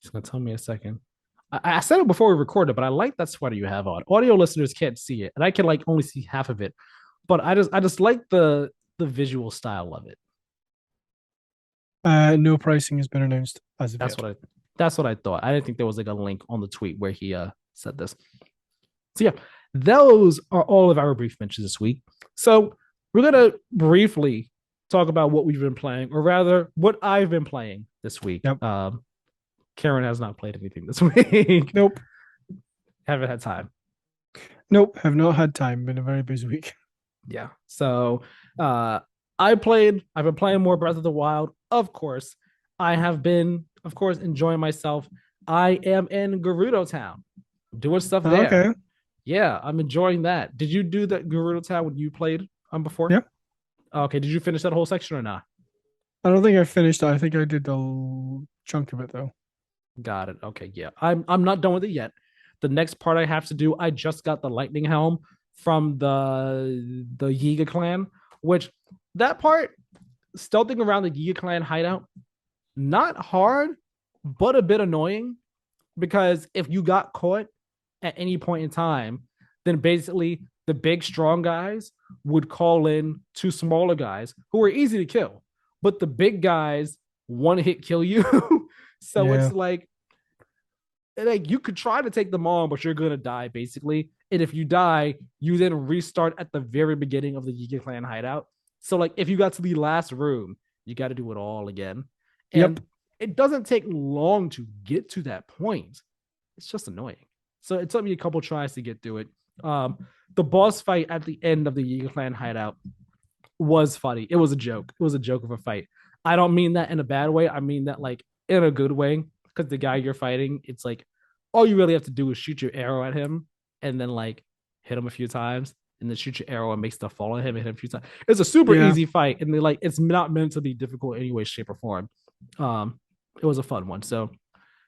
He's gonna tell me a second. I said it before we recorded, but I like that sweater you have on. Audio listeners can't see it, and I can like only see half of it. But I just like the visual style of it. No pricing has been announced as of That's yet. That's what I thought. I didn't think there was like a link on the tweet where he said this. So yeah, those are all of our brief mentions this week. So we're gonna briefly talk about what we've been playing, or rather, what I've been playing this week. Yep. Karen has not played anything this week. Nope. Haven't had time. Nope. Have not had time. Been a very busy week. Yeah. So I've been playing more Breath of the Wild, of course. I have been, of course, enjoying myself. I am in Gerudo Town, doing stuff there. Okay. Yeah, I'm enjoying that. Did you do that Gerudo Town when you played before? Yeah. Okay. Did you finish that whole section or not? I don't think I finished it. I think I did the chunk of it though. Got it. Okay. Yeah. I'm not done with it yet. The next part I have to do, I just got the lightning helm from the Yiga clan, which that part, stealthing around the Giga Clan hideout, not hard, but a bit annoying because if you got caught at any point in time, then basically the big strong guys would call in two smaller guys who are easy to kill, but the big guys one hit kill you. So it's Yeah. like you could try to take them on, but you're gonna die basically. And if you die, you then restart at the very beginning of the Giga Clan hideout. So like if you got to the last room, you got to do it all again. Yep. And it doesn't take long to get to that point. It's just annoying. So it took me a couple tries to get through it. The boss fight at the end of the Giga Clan hideout was funny. It was a joke. It was a joke of a fight. I don't mean that in a bad way. I mean that like in a good way. Because the guy you're fighting, it's like all you really have to do is shoot your arrow at him and then like hit him a few times and then shoot your arrow and make stuff fall on him and hit him a few times. It's a super Yeah. easy fight and they like it's not meant to be difficult in any way, shape, or form. It was a fun one. So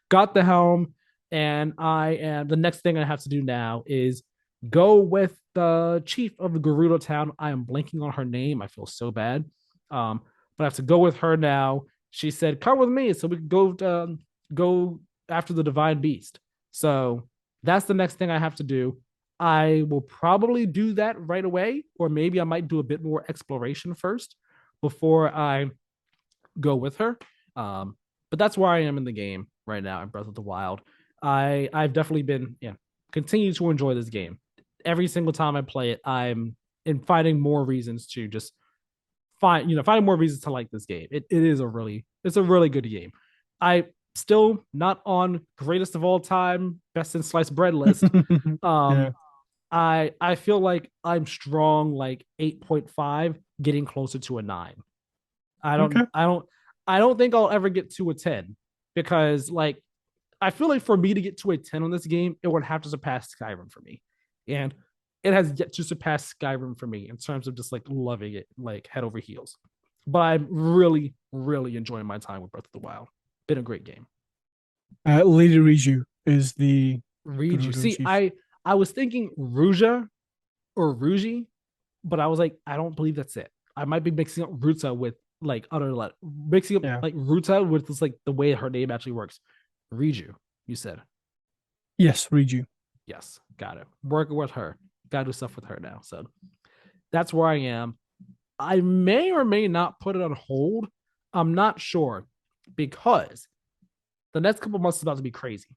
got the helm, and I am the next thing I have to do now is go with the chief of the Gerudo town. I am blanking on her name. I feel so bad. But I have to go with her now. She said, "Come with me, so we can go after the divine beast." So that's the next thing I have to do. I will probably do that right away, or maybe I might do a bit more exploration first before I go with her. But that's where I am in the game right now in Breath of the Wild. I've definitely been continue to enjoy this game. Every single time I play it, I'm in finding more reasons to just finding more reasons to like this game. It's a really good game. I still not on greatest of all time, best in sliced bread list. Yeah. Um, I feel like I'm strong like 8.5, getting closer to a 9. I don't Okay. I don't I don't think I'll ever get to a 10 because like I feel like for me to get to a 10 on this game, it would have to surpass Skyrim for me. And it has yet to surpass Skyrim for me in terms of just like loving it like head over heels. But I'm really, really enjoying my time with Breath of the Wild. Been a great game. Lady Riju is the Read you. Gerudo See, chief. I was thinking Ruja or Ruji, but I was like, I don't believe that's it. I might be mixing up Ruta with like other mixing up Yeah. like Ruta with this like the way her name actually works. Riju, you said. Yes, Riju. Yes, got it. Working with her. Gotta do stuff with her now. So that's where I am. I may or may not put it on hold. I'm not sure because the next couple months is about to be crazy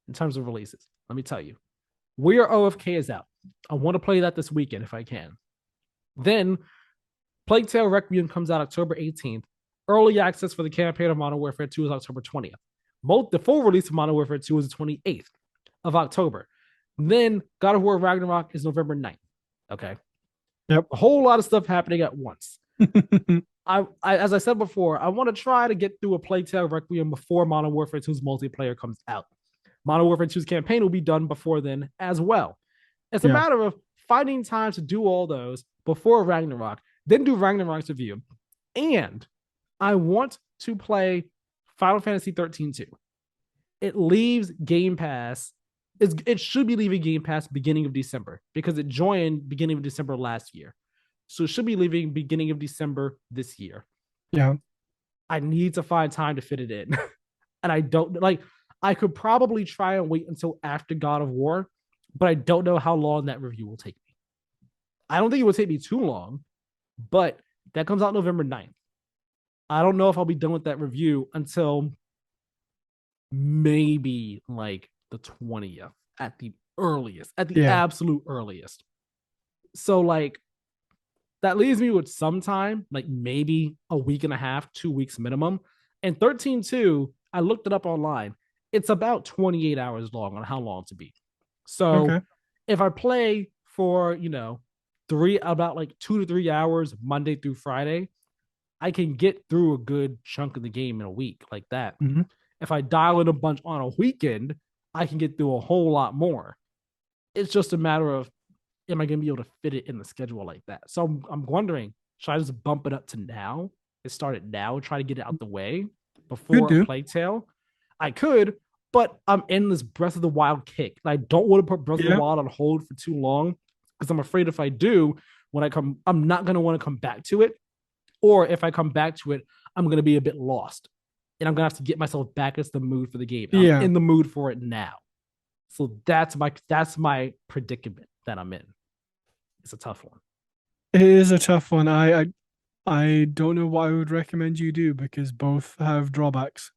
in terms of releases. Let me tell you. We Are OFK is out. I want to play that this weekend if I can. Then Plague Tale Requiem comes out October 18th. Early access for the campaign of Modern Warfare 2 is October 20th. The full release of Modern Warfare 2 is the 28th of October. Then God of War Ragnarok is November 9th. Okay. Yep. A whole lot of stuff happening at once. As I said before, I want to try to get through a Plague Tale Requiem before Modern Warfare 2's multiplayer comes out. Modern Warfare 2's campaign will be done before then as well. It's a Yeah. matter of finding time to do all those before Ragnarok, then do Ragnarok's review. And I want to play Final Fantasy 13 too. It leaves Game Pass. It should be leaving Game Pass beginning of December because it joined beginning of December last year. So it should be leaving beginning of December this year. Yeah. I need to find time to fit it in. And I don't like I could probably try and wait until after God of War, but I don't know how long that review will take me. I don't think it will take me too long, but that comes out November 9th. I don't know if I'll be done with that review until maybe like the 20th at the earliest, at the Yeah. absolute earliest. So like that leaves me with some time, like maybe a week and a half, 2 weeks minimum. And 13.2, I looked it up online. It's about 28 hours long on how long to beat. So Okay. if I play for, about like 2 to 3 hours Monday through Friday, I can get through a good chunk of the game in a week like that. Mm-hmm. If I dial in a bunch on a weekend, I can get through a whole lot more. It's just a matter of am I going to be able to fit it in the schedule like that? So I'm wondering, should I just bump it up to now and start it now, try to get it out the way before Plague Tale? I could, but I'm in this Breath of the Wild kick. I don't want to put Breath of the Wild on hold for too long because I'm afraid if I do, when I come, I'm not going to want to come back to it or if I come back to it, I'm gonna be a bit lost, and I'm gonna have to get myself back into the mood for the game. I'm Yeah. in the mood for it now, so that's my predicament that I'm in. It's a tough one. It is a tough one. I don't know what I would recommend you do because both have drawbacks.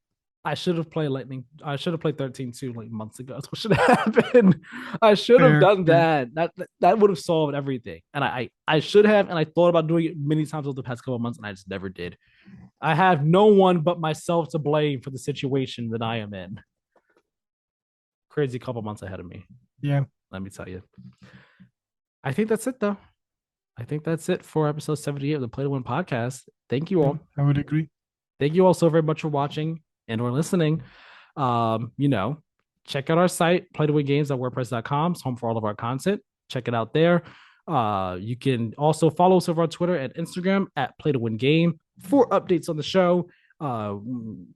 I should have played Lightning. I should have played 13-2 like months ago. That's what should have happened. I should have Fair, done fair. that. That would have solved everything. And I should have, and I thought about doing it many times over the past couple of months, and I just never did. I have no one but myself to blame for the situation that I am in. Crazy couple months ahead of me. Yeah. Let me tell you. I think that's it though. I think that's it for episode 78 of the Play to Win podcast. Thank you all. I would agree. Thank you all so very much for watching and or listening. Check out our site, playtowingames.wordpress.com. It's home for all of our content. Check it out there. You can also follow us over on Twitter and Instagram at playtowingame for updates on the show.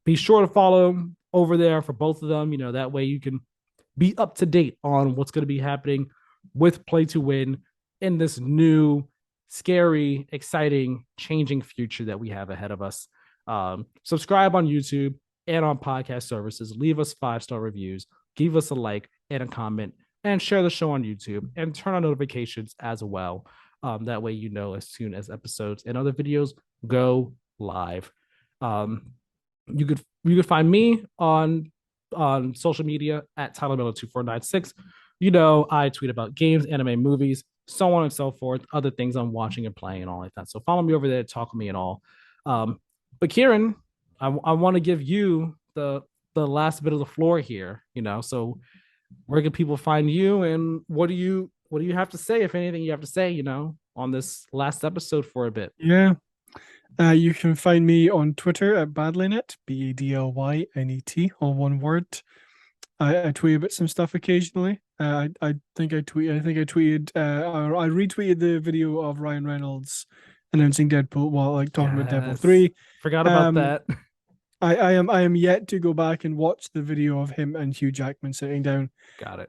Be sure to follow over there for both of them. That way you can be up to date on what's going to be happening with Play to Win in this new, scary, exciting, changing future that we have ahead of us. Subscribe on YouTube and on podcast services. Leave us 5-star reviews. Give us a like and a comment, and share the show on YouTube, and turn on notifications as well. That way, as soon as episodes and other videos go live. You could find me on social media at Tyler Miller 2496. I tweet about games, anime, movies, so on and so forth, other things I'm watching and playing and all like that. So follow me over there, talk to me and all. But Keiran, I want to give you the last bit of the floor here. So where can people find you, and what do you have to say, if anything you have to say, on this last episode for a bit? Yeah. You can find me on Twitter at Badlynet, BADLYNET, all one word. I tweet about some stuff occasionally. I think I retweeted the video of Ryan Reynolds announcing Deadpool, talking about Deadpool 3. Forgot about that. I am yet to go back and watch the video of him and Hugh Jackman sitting down. Got it.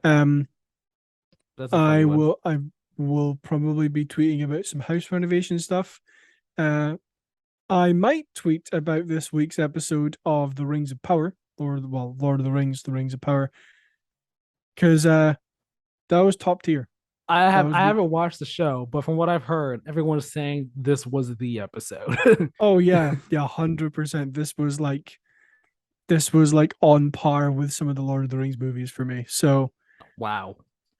That's I will probably be tweeting about some house renovation stuff. I might tweet about this week's episode of The Rings of Power, or Lord of the Rings, The Rings of Power, because that was top tier. I haven't watched the show, but from what I've heard, everyone is saying this was the episode. Oh yeah, 100%. This was like on par with some of the Lord of the Rings movies for me. So wow.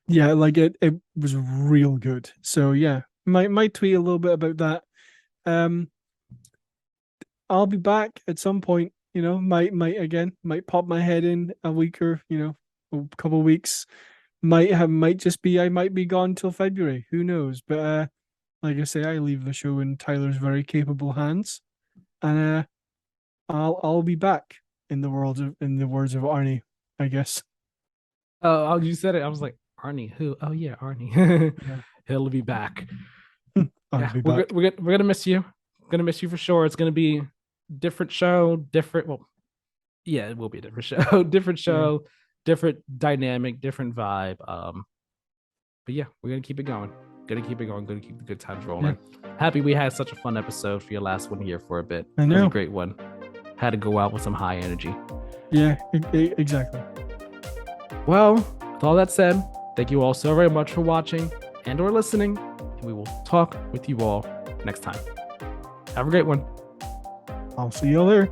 Yeah, it was real good. So yeah, might tweet a little bit about that. I'll be back at some point. Might pop my head in a week or a couple of weeks. I might be gone till February. Who knows? But like I say, I leave the show in Tyler's very capable hands, and I'll be back in the words of Arnie, I guess. Oh, you said it. I was like, Arnie, who? Oh yeah, Arnie. Yeah. He'll be back. We're gonna miss you. Gonna miss you for sure. It's gonna be different show, different. Well, yeah, it will be a different show. Different show. Yeah. Different dynamic, different vibe. But yeah, we're gonna keep it going. Gonna keep the good times rolling. Yeah. Happy we had such a fun episode for your last one here for a bit. I know. It was a great one. Had to go out with some high energy. Yeah, exactly. Well, with all that said, thank you all so very much for watching and or listening, and we will talk with you all next time. Have a great one. I'll see you all there.